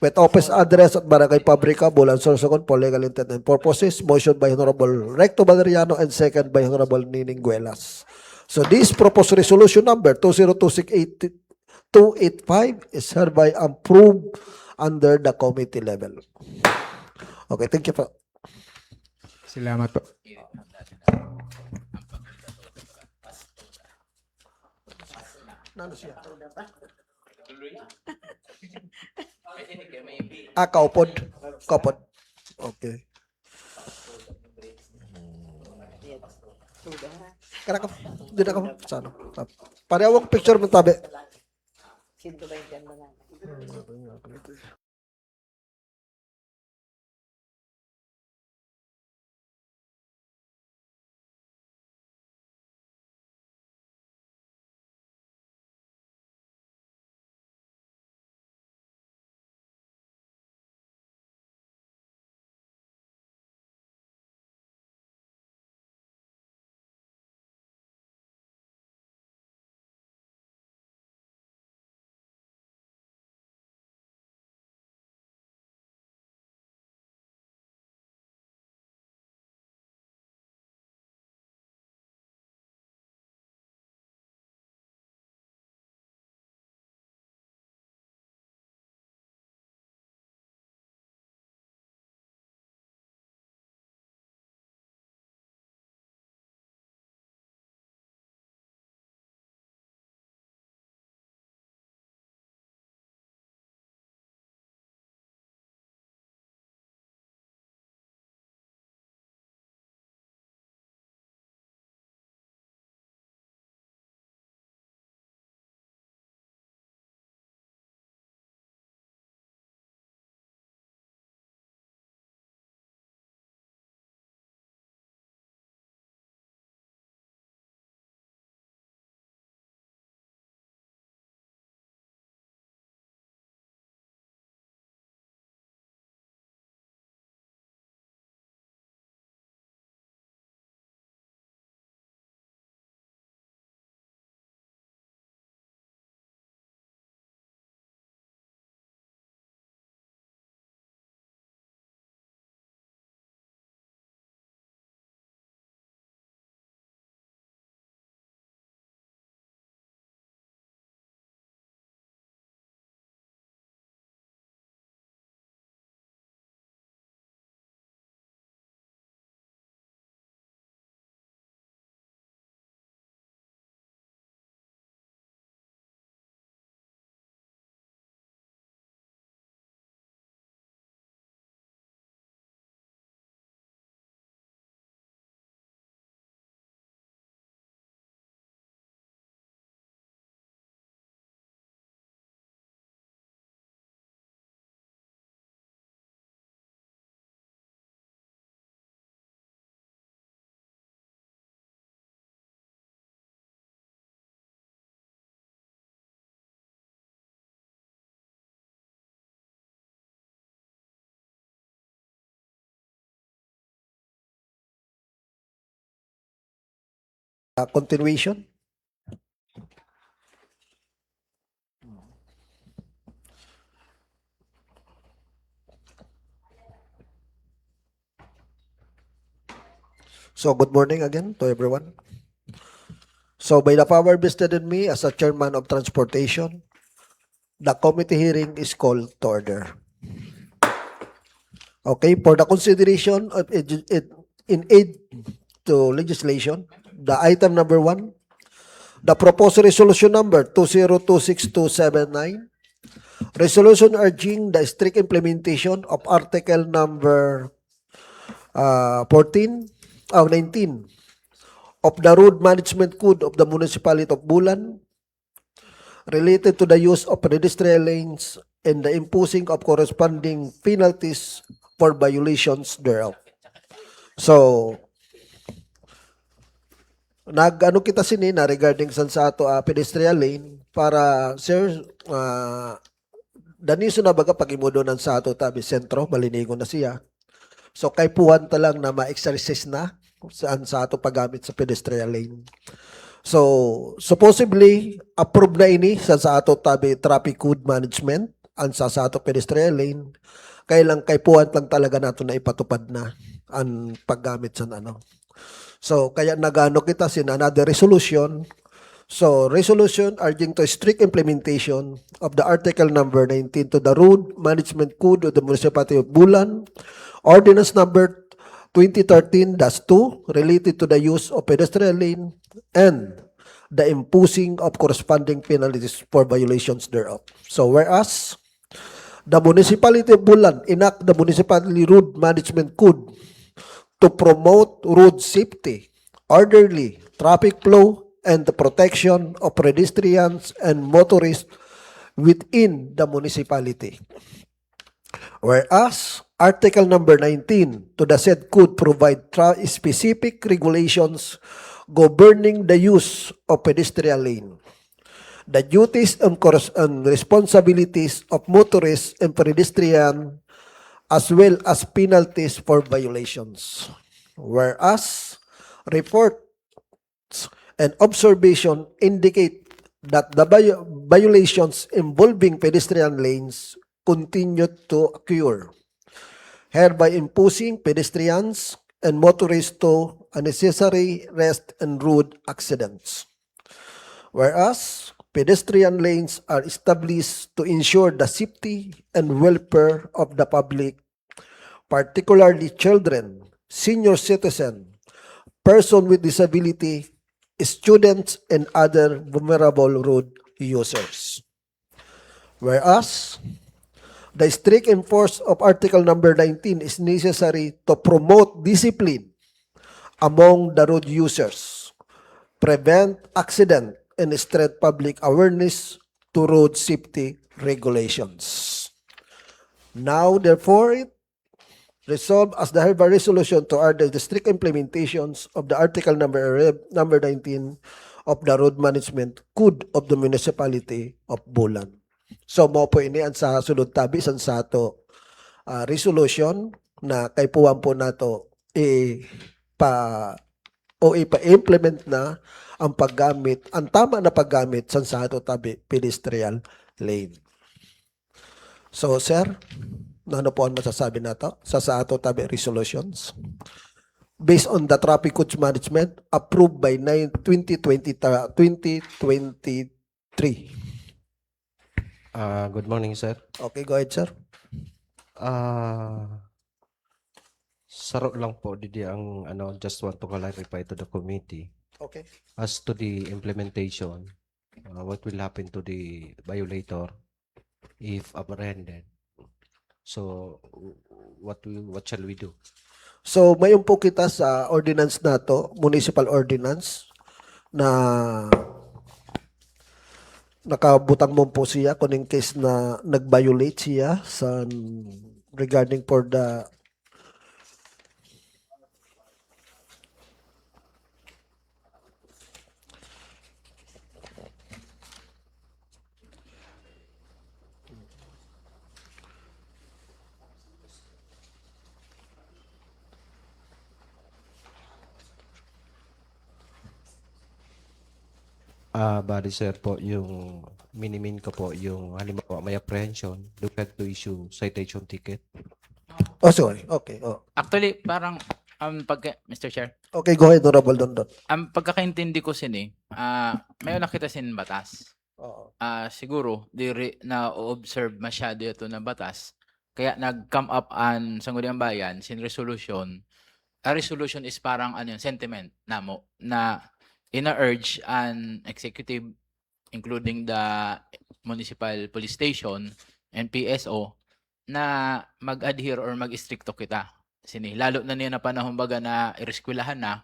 with office address at Barangay Pabrika, Bulan, Sorsogon for legal intent and purposes. Motion by Honorable Recto Valeriano and second by Honorable Nining Guelas. So this proposed resolution number 2026-285 is hereby approved under the committee level. Okay, thank you po. Salamat po. Kaupod. Kaupod. Okay. Karena ka, di na ka, sana. Parehawang picture mo tabi. 120 ang mga. continuation. So good morning again to everyone. So by the power vested in me as a chairman of transportation, the committee hearing is called to order. Okay, for the consideration of in aid to legislation, the item number 1, the proposed resolution number 2026-279, resolution urging the strict implementation of article number 19 of the Road Management Code of the Municipality of Bulan related to the use of pedestrian lanes and the imposing of corresponding penalties for violations thereof. So, nag-ano kita sinina regarding sa ato pedestrian lane para, sir, daniso na baga pag-imudonan sa ato tabi sentro, malinigo na siya. So, kay puwan talang na ma-exercise na saan sa ato paggamit sa pedestrian lane. So, supposedly, approved na ini sa ato tabi traffic code management ang sa ato pedestrian lane. Kailang kay puwan lang talaga nato na ipatupad na ang paggamit sa ano. So, kaya nagano kita sin another resolution. So, resolution urging to strict implementation of the article number 19 to the Road Management Code of the Municipality of Bulan, Ordinance number 2013-2 related to the use of pedestrian lane and the imposing of corresponding penalties for violations thereof. So, whereas the Municipality of Bulan enact the Municipality Road Management Code to promote road safety, orderly traffic flow, and the protection of pedestrians and motorists within the municipality. Whereas Article number 19 to the said code provide specific regulations governing the use of pedestrian lane, the duties and responsibilities of motorists and pedestrians, as well as penalties for violations. Whereas reports and observation indicate that the violations involving pedestrian lanes continue to occur, hereby imposing pedestrians and motorists to unnecessary rest and road accidents. Whereas pedestrian lanes are established to ensure the safety and welfare of the public, particularly children, senior citizens, persons with disability, students, and other vulnerable road users. Whereas the strict enforcement of Article number 19 is necessary to promote discipline among the road users, prevent accident, and spread public awareness to road safety regulations. Now, therefore, it resolved as the hereby resolution to order the strict implementations of the Article number 19 of the Road Management Code of the Municipality of Bulan. So, mo po ini ang sa sulod tabi sa ato resolution na kay puwan po nato ipa-implement na ang paggamit, ang tama na paggamit sa ato tabi pedestrian lane. So, sir, ano po ang masasabi nato sa ato tabi resolutions? Based on the traffic codes management approved by 2023. Good morning, sir. Okay, go ahead, sir. Saro lang po, didi ang just want to clarify to the committee Okay. as to the implementation, what will happen to the violator if apprehended. So, what shall we do? So, mayon po kita sa ordinance nato, municipal ordinance, na nakabutang mo po siya kung in case na nag-violate siya sa regarding for the Bali sir po, yung minimin ko po, yung halimbawa may apprehension, do we have to issue citation ticket? Oh, sorry. Okay. Oh. Actually, parang, Mr. Chair, Okay, go ahead, Honorable Dondon. ang pagkakaintindi ko may nakita batas. Oo. Siguro, diri na observe masyado ito na batas. Kaya nag-come up ang Sangguniang Bayan, resolution. A resolution is parang sentiment namo na ina-urge an executive, including the municipal police station and PSO, na mag-adhere or mag-istrikto kita. Lalo na niya na panahon baga na ireskwelahan na,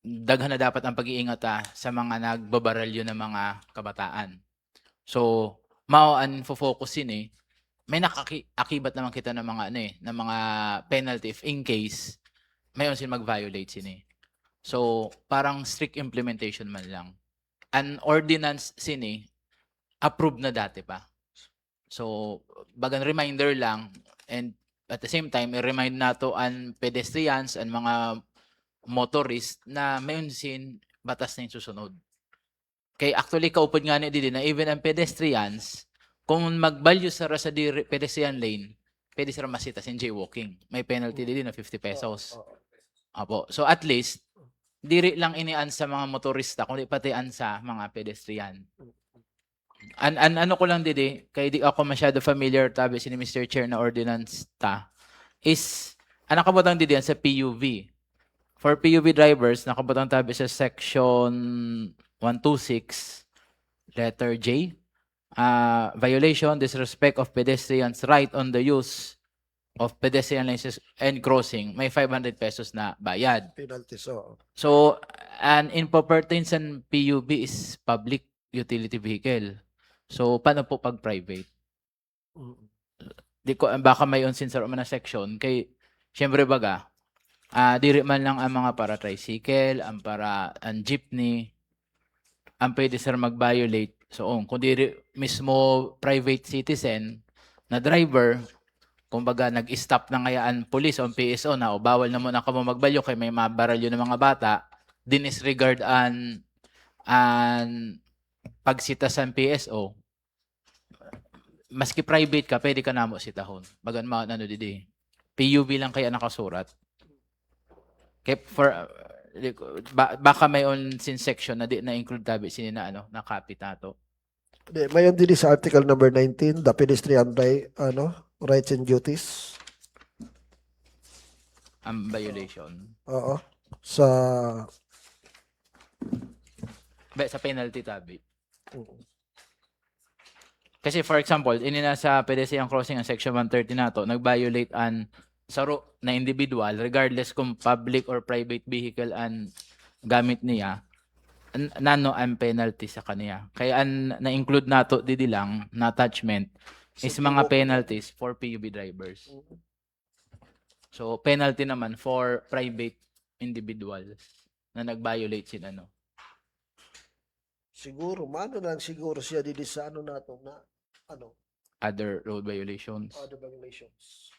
daghan na dapat ang pag-iingat sa mga nagbabaralyo ng mga kabataan. So, mao ang focus may akibat naman kita ng mga ng mga penalty if in case mayon mag-violate So, parang strict implementation man lang. An ordinance approved na dati pa. So, bagang reminder lang, and at the same time, i-remind nato ang pedestrians, ang mga motorist na mayon batas na yung susunod. Kaya actually, kaupod nga ni na even ang pedestrians, kung mag-value sa pedestrian lane, pwede sila masita jaywalking. May penalty din na 50 pesos. Apo. So at least, diri lang inian sa mga motorista, kundi pati sa mga pedestrian. Ano ko lang kaya di ako masyado familiar tabi ni Mr. Chair na ordinance is, nakabutang sa PUV. For PUV drivers, nakabutang tabi sa section 126, letter J, violation, disrespect of pedestrians' right on the use of pedestrian lanes and crossing, may 500 pesos na bayad. Penalty, so. So, an improperties and PUV is public utility vehicle. So, paano po pag private? Di ko, baka may unsinsar man na section, kay, syempre baga, diri man lang ang mga para tricycle, ang jeepney, ang pwede sir mag-violate. So, kung diri mismo private citizen na driver, kumbaga nag-stop na ngayaan police o PSO na o bawal na muna ka mo magbalyo kay may mabaralyo ng mga bata, dinisregard an pagsita sa PSO, maski private ka, pwede ka namo sitahon. Bagan PUV lang kaya nakasurat. Kaya baka may section na di na-include tabi na copy tato. Mayon din sa article number 19, the pedestrian rights and duties. Ang violation. Oo. Sa penalty tabi. Kasi for example, sa pedestrian crossing ang section 130 nato, nag-violate an saro na individual regardless kung public or private vehicle ang gamit niya, nano ang penalty sa kaniya. Kaya na-include nato lang na attachment is mga penalties for PUV drivers. So, penalty naman for private individuals na nag-violate siguro, siguro siya dito sa nato na other road violations. other violations.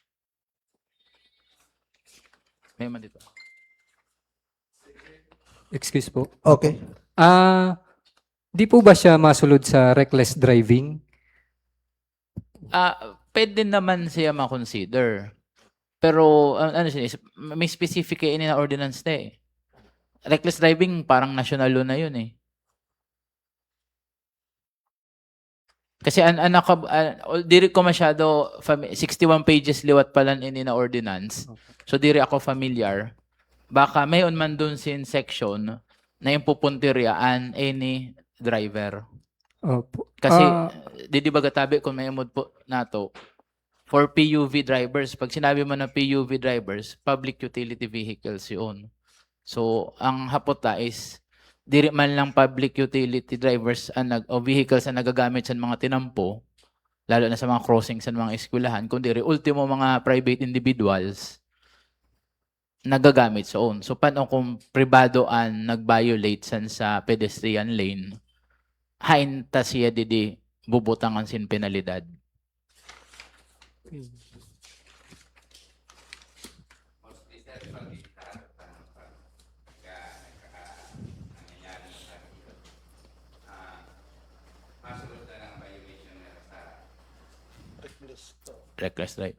May man dito. Excuse po. Okay. Di po ba siya masulod sa reckless driving? Pwede naman siya ma-consider. Pero, may specific na ordinance na eh. Reckless driving, parang national law na yun eh. Kasi diri ko masyado 61 pages liwat pala na ordinance. So diri ako familiar. Baka mayon man dun section na yung pupuntiriyaan any driver. Opo. Kasi di ba gatabi kung may umod po nato for PUV drivers, pag sinabi mo na PUV drivers, public utility vehicles yun. So ang hapota is diri man lang public utility drivers o vehicles na nagagamit sa mga tinampo, lalo na sa mga crossings sa mga eskwelahan, kundi ultimo mga private individuals nagagamit sa own. So paano kung pribado ang nag-violate sa pedestrian lane, hain ta siya bubutangan sin penalidad. Reckless drive.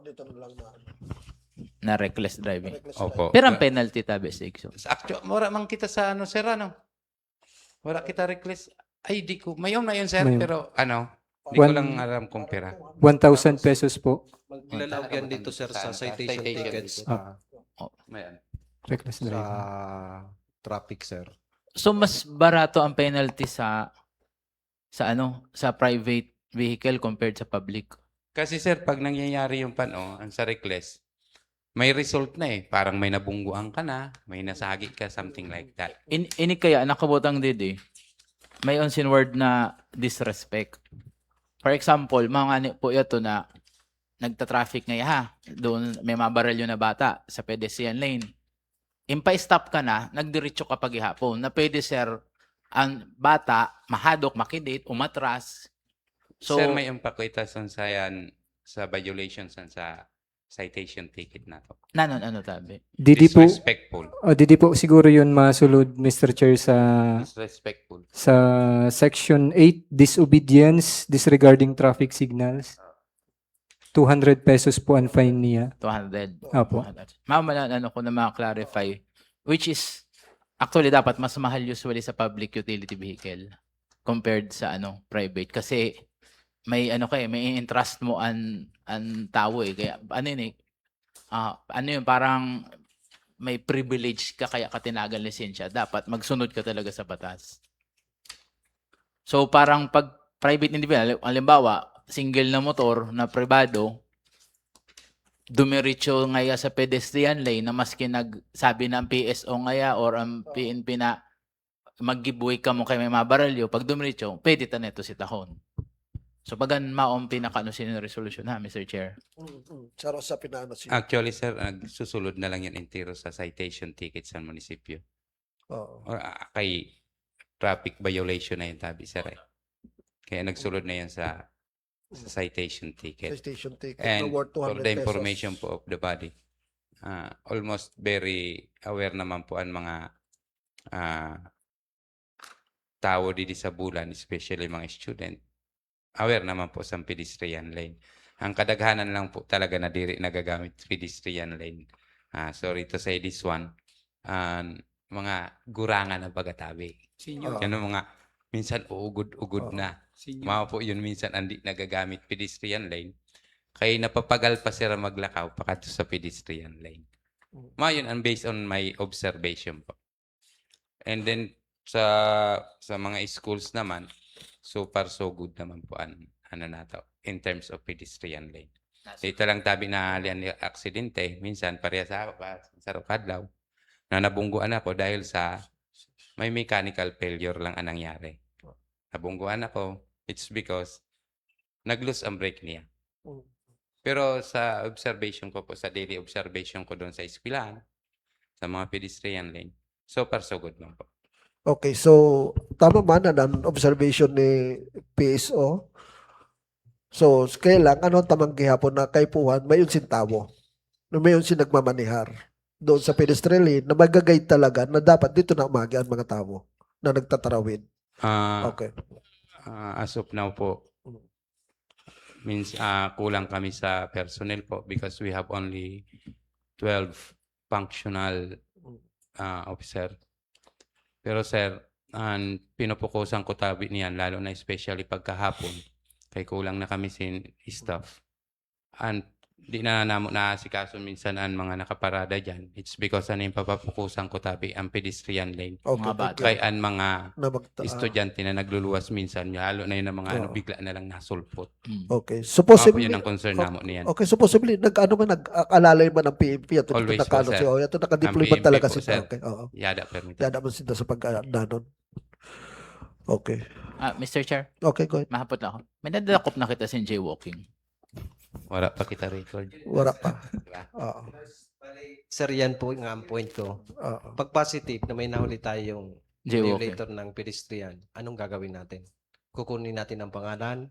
Dito na lang na. Na reckless driving. Opo. Pero ang penalty tabi sa ikso. Actually, mura man kita sa ano, sir, ano? Wala kita reckless. Ay, di ko. Mayon, sir, Mayon. pero ano, di ko One- lang alam kung pera. 1,000 pesos po. Maglalagyan yan dito, sir, sa citation tickets Mayan. Reckless sa driving. traffic, sir. So mas barato ang penalty sa private vehicle compared sa public. Kasi sir, pag nangyayari yung ang sa reckless, may result na eh. Parang may nabungguan ka na, may nasagi ka, something like that. Ini kaya nakabutang didi. May unseen word na disrespect. For example, mga ani po ito na nagta-traffic ngayon ha. Doon may mabaralyo na bata sa pedestrian lane. Impa-stop ka na, nagdiretso ka paghihapon na pwede sir ang bata mahadok, makidit, umatras. So, sir, may impakita sa yan sa violations sa citation ticket na to. ano tabi? Disrespectful. Didi po siguro yun masulod, Mr. Chair, Disrespectful. sa Section 8, disobedience, disregarding traffic signals. 200 pesos po ang fine niya. 200. Apo. Mama, ko na ma-clarify, which is, actually, dapat mas mahal usually sa public utility vehicle compared sa private. Kasi, may may entrust mo ang tao eh. Kaya, parang may privilege ka kaya ka tinagal lisensya. Dapat magsunod ka talaga sa batas. So, parang pag private individual, halimbawa, single na motor na privado, dumiretso ngaya sa pedestrian lane na maski nagsabi ng PSO ngaya or ang PNP na mag-giveaway ka mo kay may mabaralyo, pag dumiretso, pwede ta neto si tahon. So pagan maong pinaka sino resolution ha, Mr. Chair? Saro sa pinano siya. Actually, sir, nagsusulod na lang yan entero sa citation ticket sa munisipyo. Oo. Or kay traffic violation na yung tabi, sir. Kaya nagsulod na yan sa citation ticket. Citation ticket And na worth 200 for the pesos. information po of the body, almost very aware naman po ang mga tao dito sa Bulan, especially mga student. Aware naman po sa pedestrian lane. Ang kadaghanan lang po talaga na diri nagagamit pedestrian lane. Sorry to say this one. Mga gurangan na bagatabi. Senior. Yan ang mga minsan uugod-ugod na. Senior. Mga po yun minsan andi nagagamit pedestrian lane. Kaya napapagal pa sila maglakaw pakato sa pedestrian lane. Mga yun ang based on my observation po. And then sa mga schools naman, so far so good naman po nato in terms of pedestrian lane. Dito lang tabi na aksidente, minsan pareha sa Rocadlaw na nabungguan ako dahil sa may mechanical failure lang ang nangyari. Nabungguan ako, it's because nag-lose ang brake niya. Pero sa observation ko po, sa daily observation ko doon sa eskwelahan, sa mga pedestrian lane, so far so good lang po. Okay, so tama man ang observation ni PSO. So, kailang tamang gihapon na kay Puhan, may sintawo. May nagmamanihar doon sa pedestrian lane na magagay talaga na dapat dito na umagi ang mga tao na nagtatarawid. Okay. As of now po, means kulang kami sa personnel po because we have only 12 functional officer. Pero sir, pinupukusan ko tabi niyan, lalo na especially pagkahapon, kay kulang na kami sin staff. And di na namo na si kaso minsan ang mga nakaparada dyan. It's because yung papapukusan ko tabi ang pedestrian lane. Okay, Mga bata. Kaya ang mga Na estudyante na nagluluwas minsan, lalo na yun ang mga bigla na lang nasulpot. Okay. So Mga po possibly yun ang concern namo niyan. Okay, so possibly nag-alalay man ng PMP at Always po, nakano sir. siya. Ito nakadeploy Ang man talaga PNP po, siya. sir. Okay, oo. Yada permit. Yada man sila sa pag-danon. Okay. Mr. Chair, Okay, go ahead. mahapot na ako. May nadakop na kita sin jaywalking. Wala pa kita record. Wala pa. Diba? Oo. Sir, yan po nga ang point ko. Oo. Pag positive na may nahuli tayong Jaywalking. violator ng pedestrian, anong gagawin natin? Kukunin natin ang pangalan,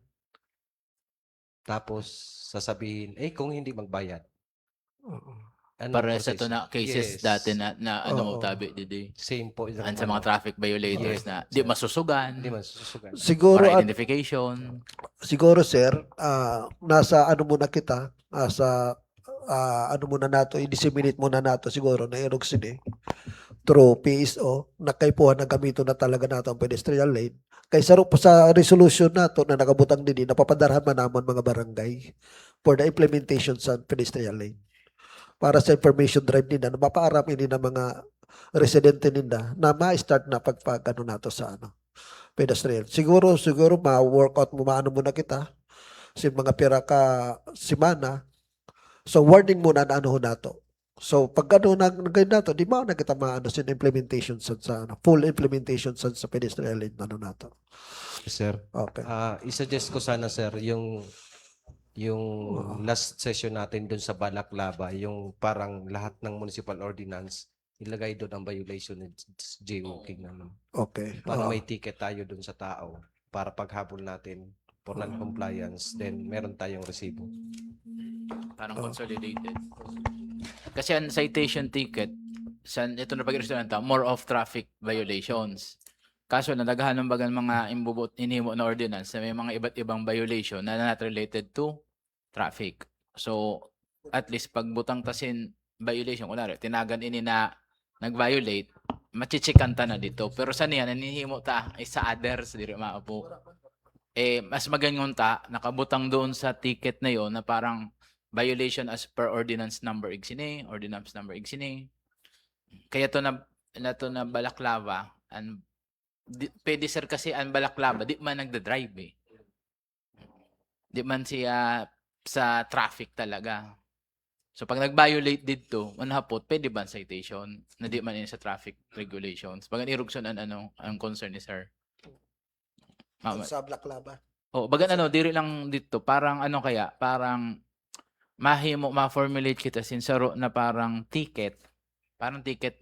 tapos sasabihin, kung hindi magbayad. Oo. Para sa to na cases dati na ano mo Oo. tabi didi. Same po. yung Sa mga traffic violators Yes, na sir. di masusugan Hindi man susugan. Siguro or at identification. siguro sir, nasa ano muna kita, nasa ano muna nato, i-disseminate muna nato siguro na Irugsin through PSO na kaipuhan na gamito na talaga nato ang pedestrian lane. Kaysa sa resolution nato na nakabutang din, napapadarhan man namon mga barangay for the implementation sa pedestrian lane. Para sa information drive nila, na mapaarami nila mga residente nila na ma-start na ano nato sa pedestrian. Siguro ma-workout mo maano muna kita sa mga pira ka simana. So warning muna na ano nato. So pag ano na nato, di ba na kita maano sa implementation sa full implementation sa pedestrian lane ano nato. Sir. Okay. I-suggest ko sana sir yung last session natin dun sa Balaklava, yung parang lahat ng municipal ordinance ilagay doon ang violation ng jaywalking naman. Okay. Para may ticket tayo doon sa tao para paghabol natin for non-compliance, then meron tayong resibo. Parang consolidated. Kasi ang citation ticket, ito na pag-restaurant, more of traffic violations. Kaso na naghahanong bagang mga inhimo na ordinance na may mga iba't ibang violation na not related to traffic. So, at least pag butang tasin violation, kunwari, tinagan ini na nag-violate, machichikanta na dito. Pero sa niya, nanihimo ta, sa others, diri maapo. Mas maganyon ta, nakabutang doon sa ticket na yon na parang violation as per ordinance number igsini, ordinance number igsini. Kaya to na Balaklava, pwede sir kasi ang Balaklava, di man nagda-drive Di man siya sa traffic talaga. So pag nag-violate dito, manhapot, pwede ba ang citation na di man yun sa traffic regulations? Pag irugson ang concern ni sir. Sa Balaklava. Bagan diri lang dito, parang parang ma-formulate kita sinsaro na parang ticket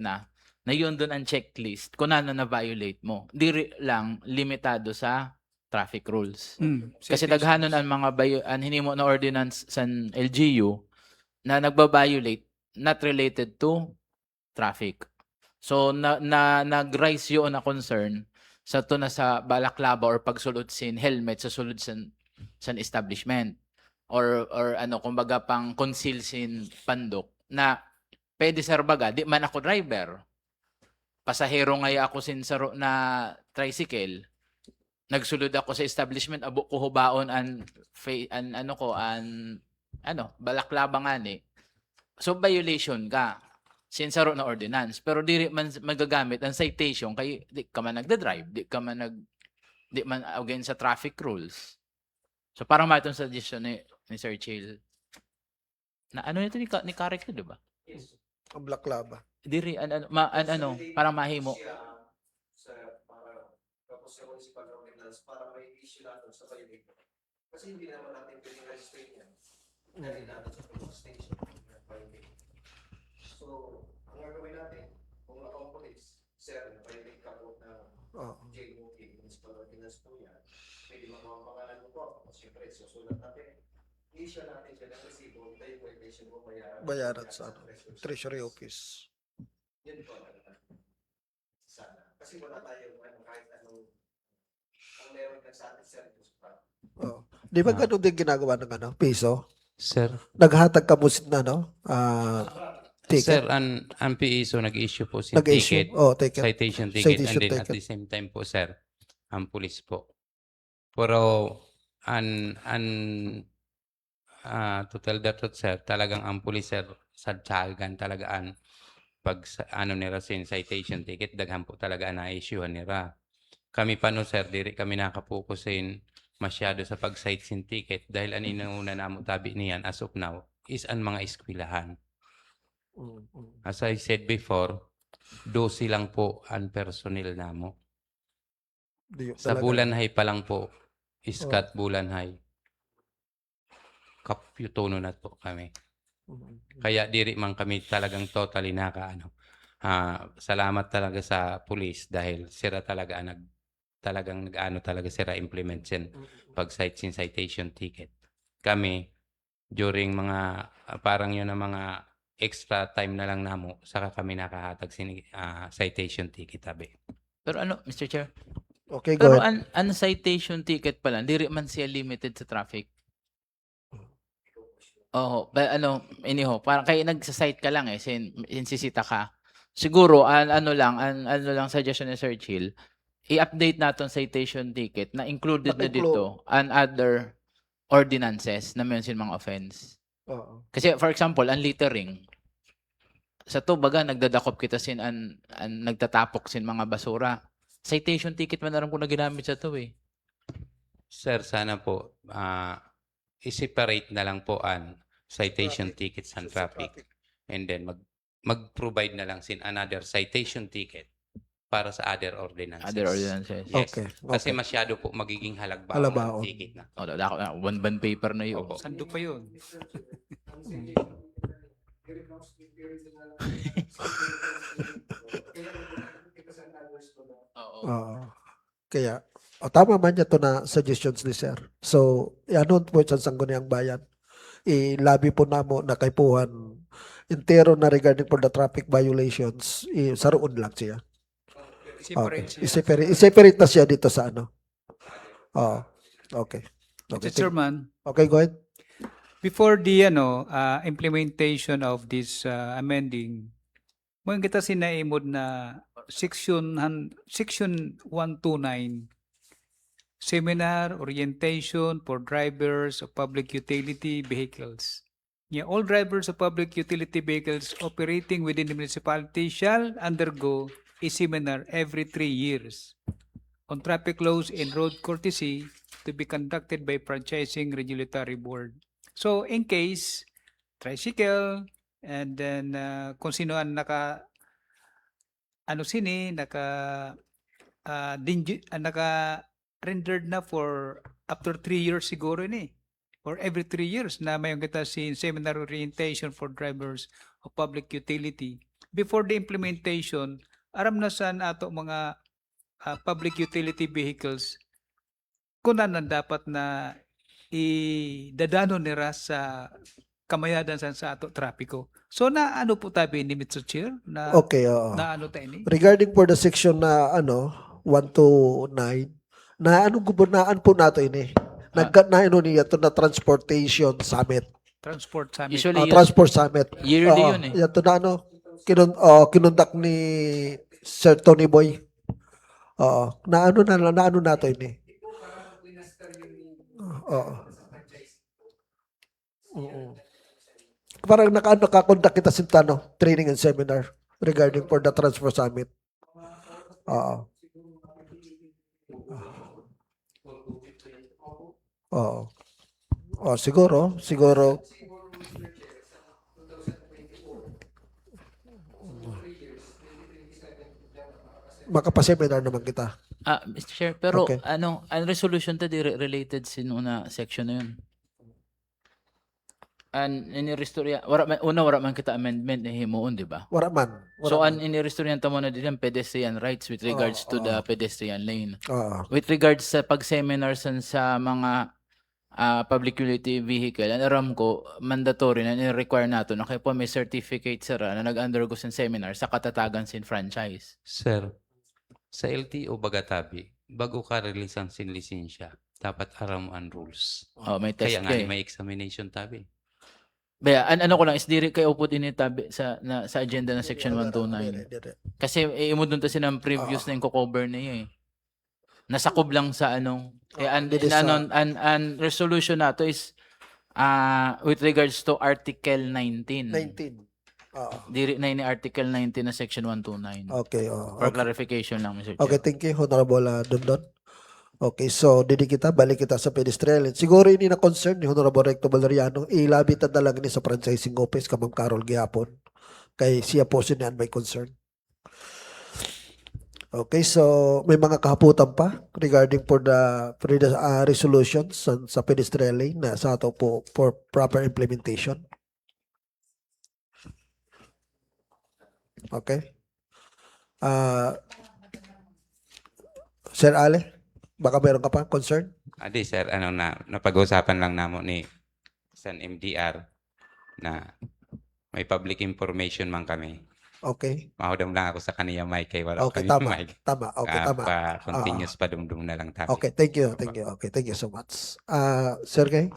na yun doon ang checklist kung ano na violate mo. Diri lang limitado sa traffic rules. Kasi daghanon ang mga hinimo na ordinance sa LGU na nagba-violate not related to traffic. So nag-rise yun na concern sa to na sa Balaklava or pagsulod sin helmet sa sulod san establishment or kumbaga pang conceal sin pandok na pwede sir baga di man ako driver, pasahero ngaya ako sin saro na tricycle, nagsulod ako sa establishment, abo ko hubaon Balaklava nga ni. So violation ka sinsaro na ordinance, pero diri man magagamit ang citation kay di ka man nagda-drive, di man against sa traffic rules. So parang matong suggestion ni Sir Chill na nito ni correct di ba? Yes. Ang Balaklava. Diri parang mahimo Sa para tapos sa municipal ordinance para may issue natin sa violator. Kasi hindi naman natin pwedeng register yan. Dahil natin sa police station. So, ang gagawin natin, kung police, sir, na-violate ka po na jaywalking, municipal ordinance po yan, pwede mga mo po. Siyempre, susulat natin. I-issue natin siya ng resibo, tayo violation mo Bayaran sa Treasury Office. Yun po. Sana. Kasi wala tayo kahit anong ang meron ka sa atin service pa. Di ba ganun din ginagawa ng piso? Sir. Naghatag ka mo na ticket. Sir, ang PISO nag-issue po si ticket, citation ticket, and then at the same time po, sir, ang police po. Pero, to tell the truth, sir, talagang ang police, sir, sadsagan talagaan pag nila sin citation ticket, daghan po talaga na-issuehan nila. Kami pa sir, diri kami nakapokusin masyado sa pag-cite sin ticket dahil una na mo tabi niyan as of now is ang mga eskwelahan. As I said before, 12 lang po ang personnel namo. Sa Bulanhay pa lang po, iskat Bulanhay. Kapyutono na po kami. Kaya diri man kami talagang totally salamat talaga sa police dahil sila talaga talagang talaga sila implement sin pag-cite sin citation ticket. Kami during mga parang yun ang mga extra time na lang namo, saka kami nakahatag citation ticket tabi. Pero ano, Mr. Chair? Okay, go Pero ahead. an citation ticket pala, diri man siya limited sa traffic. Oo, anyhow, parang kaya nagsa-cite ka lang sinsisita ka. Siguro ano lang suggestion ni Sir Chill, i-update naton citation ticket na included na dito and other ordinances na mention mga offense. Oo. Kasi for example, ang littering. Sa to baga nagdadakop kita an nagtatapok mga basura. Citation ticket man na rin ko na ginamit sa to eh. Sir, sana po i-separate na lang po ang citation tickets and traffic. And then mag-provide na lang another citation ticket para sa other ordinances. Other ordinances. Yes. Okay, Kasi okay. masyado po magiging halagbaon Halabaon. ang ticket na. Oh, one band paper na yun. Opo. Sando pa yun. Oo. Kaya, tama man niya to na suggestions ni sir. So, ano po sa sangguniang bayan? I-labi po namo na kay Puhan intero na regarding for the traffic violations, saruon lang siya. Okay. I-separate na siya dito sa ano. Okay. Okay. Mr. Chairman, Okay, go ahead. before the implementation of this amending, mo kita sinaimod na section 129 seminar orientation for drivers of public utility vehicles. Yeah, all drivers of public utility vehicles operating within the municipality shall undergo a seminar every 3 years on traffic laws and road courtesy to be conducted by franchising regulatory board. So in case tricycle and then kung sino ang naka rendered na for after 3 years siguro ni or every 3 years na mayroon kita seminar orientation for drivers of public utility. Before the implementation, aram na saan ato mga public utility vehicles kung na dapat na idadano nila sa kamayadan sa ato trapiko. So na ano po tabi ni Mr. Chair? Na, Okay, oo. na ano tayo ni? Regarding for the section na 1 to 9, na anong gubernaan po nato ini? Na niya to na transportation summit. Transport summit. Usually Transport summit. yearly yun eh. Yan to na kinundak ni Sir Tony Boy. Na ano nato ini? Parang nakakondak kita sintano training and seminar regarding for the transport summit. Siguro makapaseminar naman kita. Mr. Chair, pero Okay. ang resolution to related sinuna section na yun. Ini-restore wala man kita amendment na himuon, di ba? Wala man. So ini-restore yan tamo na din ang pedestrian rights with regards to the pedestrian lane. With regards sa pag-seminars sa mga public utility vehicle, ang aram ko, mandatory na ni-require nato na kayo po may certificate sara na nag-undergo sa seminar sa katatagan sin franchise. Sir, sa LTO Bagatabi, bago ka release ang lisensya, dapat aram ang rules. May test Kaya nga ka eh. may examination tabi. Baya, ano ko lang, is diri kayo upod ini tabi sa agenda ng section 129. Kasi imod dun ta sinang previous na yung cover na yun eh. Nasakob lang sa and resolution nato is with regards to Article 19. 19. Diri na ini Article 19 na section 129. Okay. For clarification lang, Mr. Chair. Okay, thank you, Honorable Dondon. Okay, so balik kita sa pedestrian lane. Siguro ini na concern ni Honorable Recto Valeriano, ilabitan na lang ni sa franchising office ka Ma'am Carol gihapon. Kay siya po sinian may concern. Okay, so may mga kahaputan pa regarding for the resolutions sa pedestrian lane na sa ato po for proper implementation. Okay. Sir Ale? Baka meron ka pa concern? Adi sir, napag-usapan lang namo ni San MDR na May public information man kami. Okay. Mahodam lang ako sa kaniya mic kay wala Okay, kami tama. mic. Tama. Okay, tama. Continuous pa dumdum na lang tabi. Okay, thank you. Thank you. Okay, thank you so much. Sergey?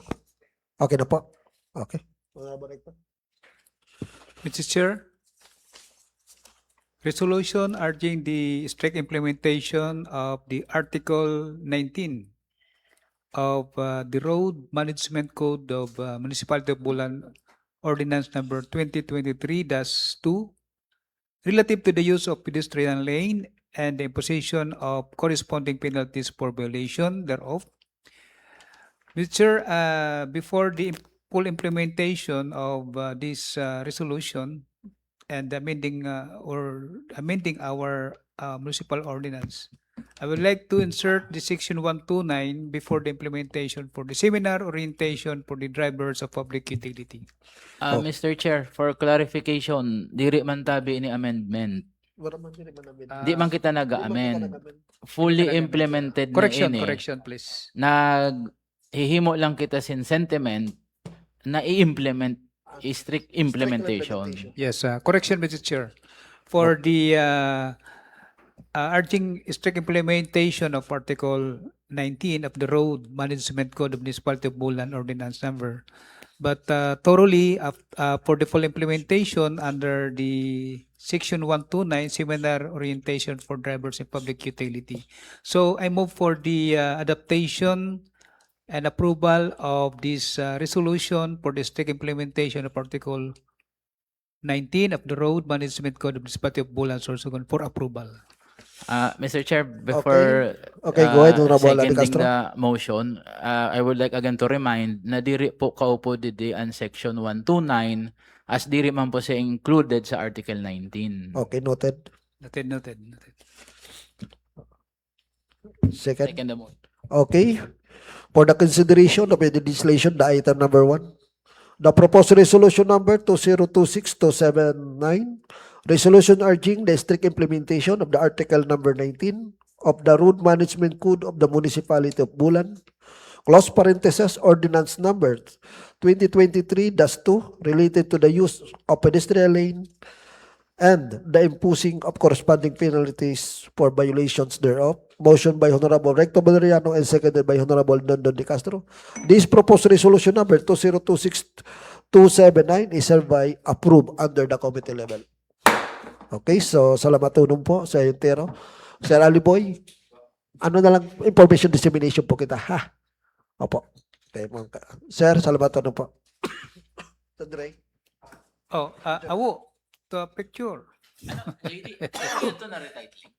Okay na po. Okay. Mr. Chair, resolution urging the strict implementation of the Article 19 of the Road Management Code of Municipality of Bulan, Ordinance Number 2023-2, relative to the use of pedestrian lane and the imposition of corresponding penalties for violation thereof. Mr. Chair, before the full implementation of this resolution and amending our municipal ordinance, I would like to insert the section 129 before the implementation for the seminar orientation for the drivers of public utility. Mr. Chair, for clarification, diri man tabi ni amendment. Di man kita nag-amend. Fully implemented na ini. Correction, please. Naghihimo lang kita sin sentiment na i-implement strict implementation. Yes, correction, Mr. Chair. For the urging strict implementation of Article 19 of the Road Management Code of Municipality of Bulan Ordinance Number, but thoroughly for the full implementation under the Section 129 Seminar Orientation for Drivers in Public Utility. So I move for the adaptation and approval of this resolution for the strict implementation of Article 19 of the Road Management Code of the Municipality of Bulan, Sorsogon for approval. Mr. Chair, before Okay, go ahead, Honorable Adi seconding Castro. the motion, I would like again to remind na diri po kaupo didi ang Section 129 as diri man po siya included sa Article 19. Okay, noted. Noted. Second. Second the motion. Okay. For the consideration of the legislation, the item number 1, the proposed resolution number 2026-279, resolution urging the strict implementation of the article number 19 of the Road Management Code of the Municipality of Bulan, close parenthesis, ordinance number 2023-2, related to the use of pedestrian lane and the imposing of corresponding penalties for violations thereof. Motion by Honorable Recto Valeriano and seconded by Honorable Dondon De Castro. This proposed resolution number 2026-279 is hereby approved under the committee level. Okay, so salamat tunong po sa entero. Sir Aliboy, ano na lang, information dissemination po kita, ha? Opo. Okay, sir, salamat tunong po. Tandre. Oh, awo, to a picture. Ito na retitling.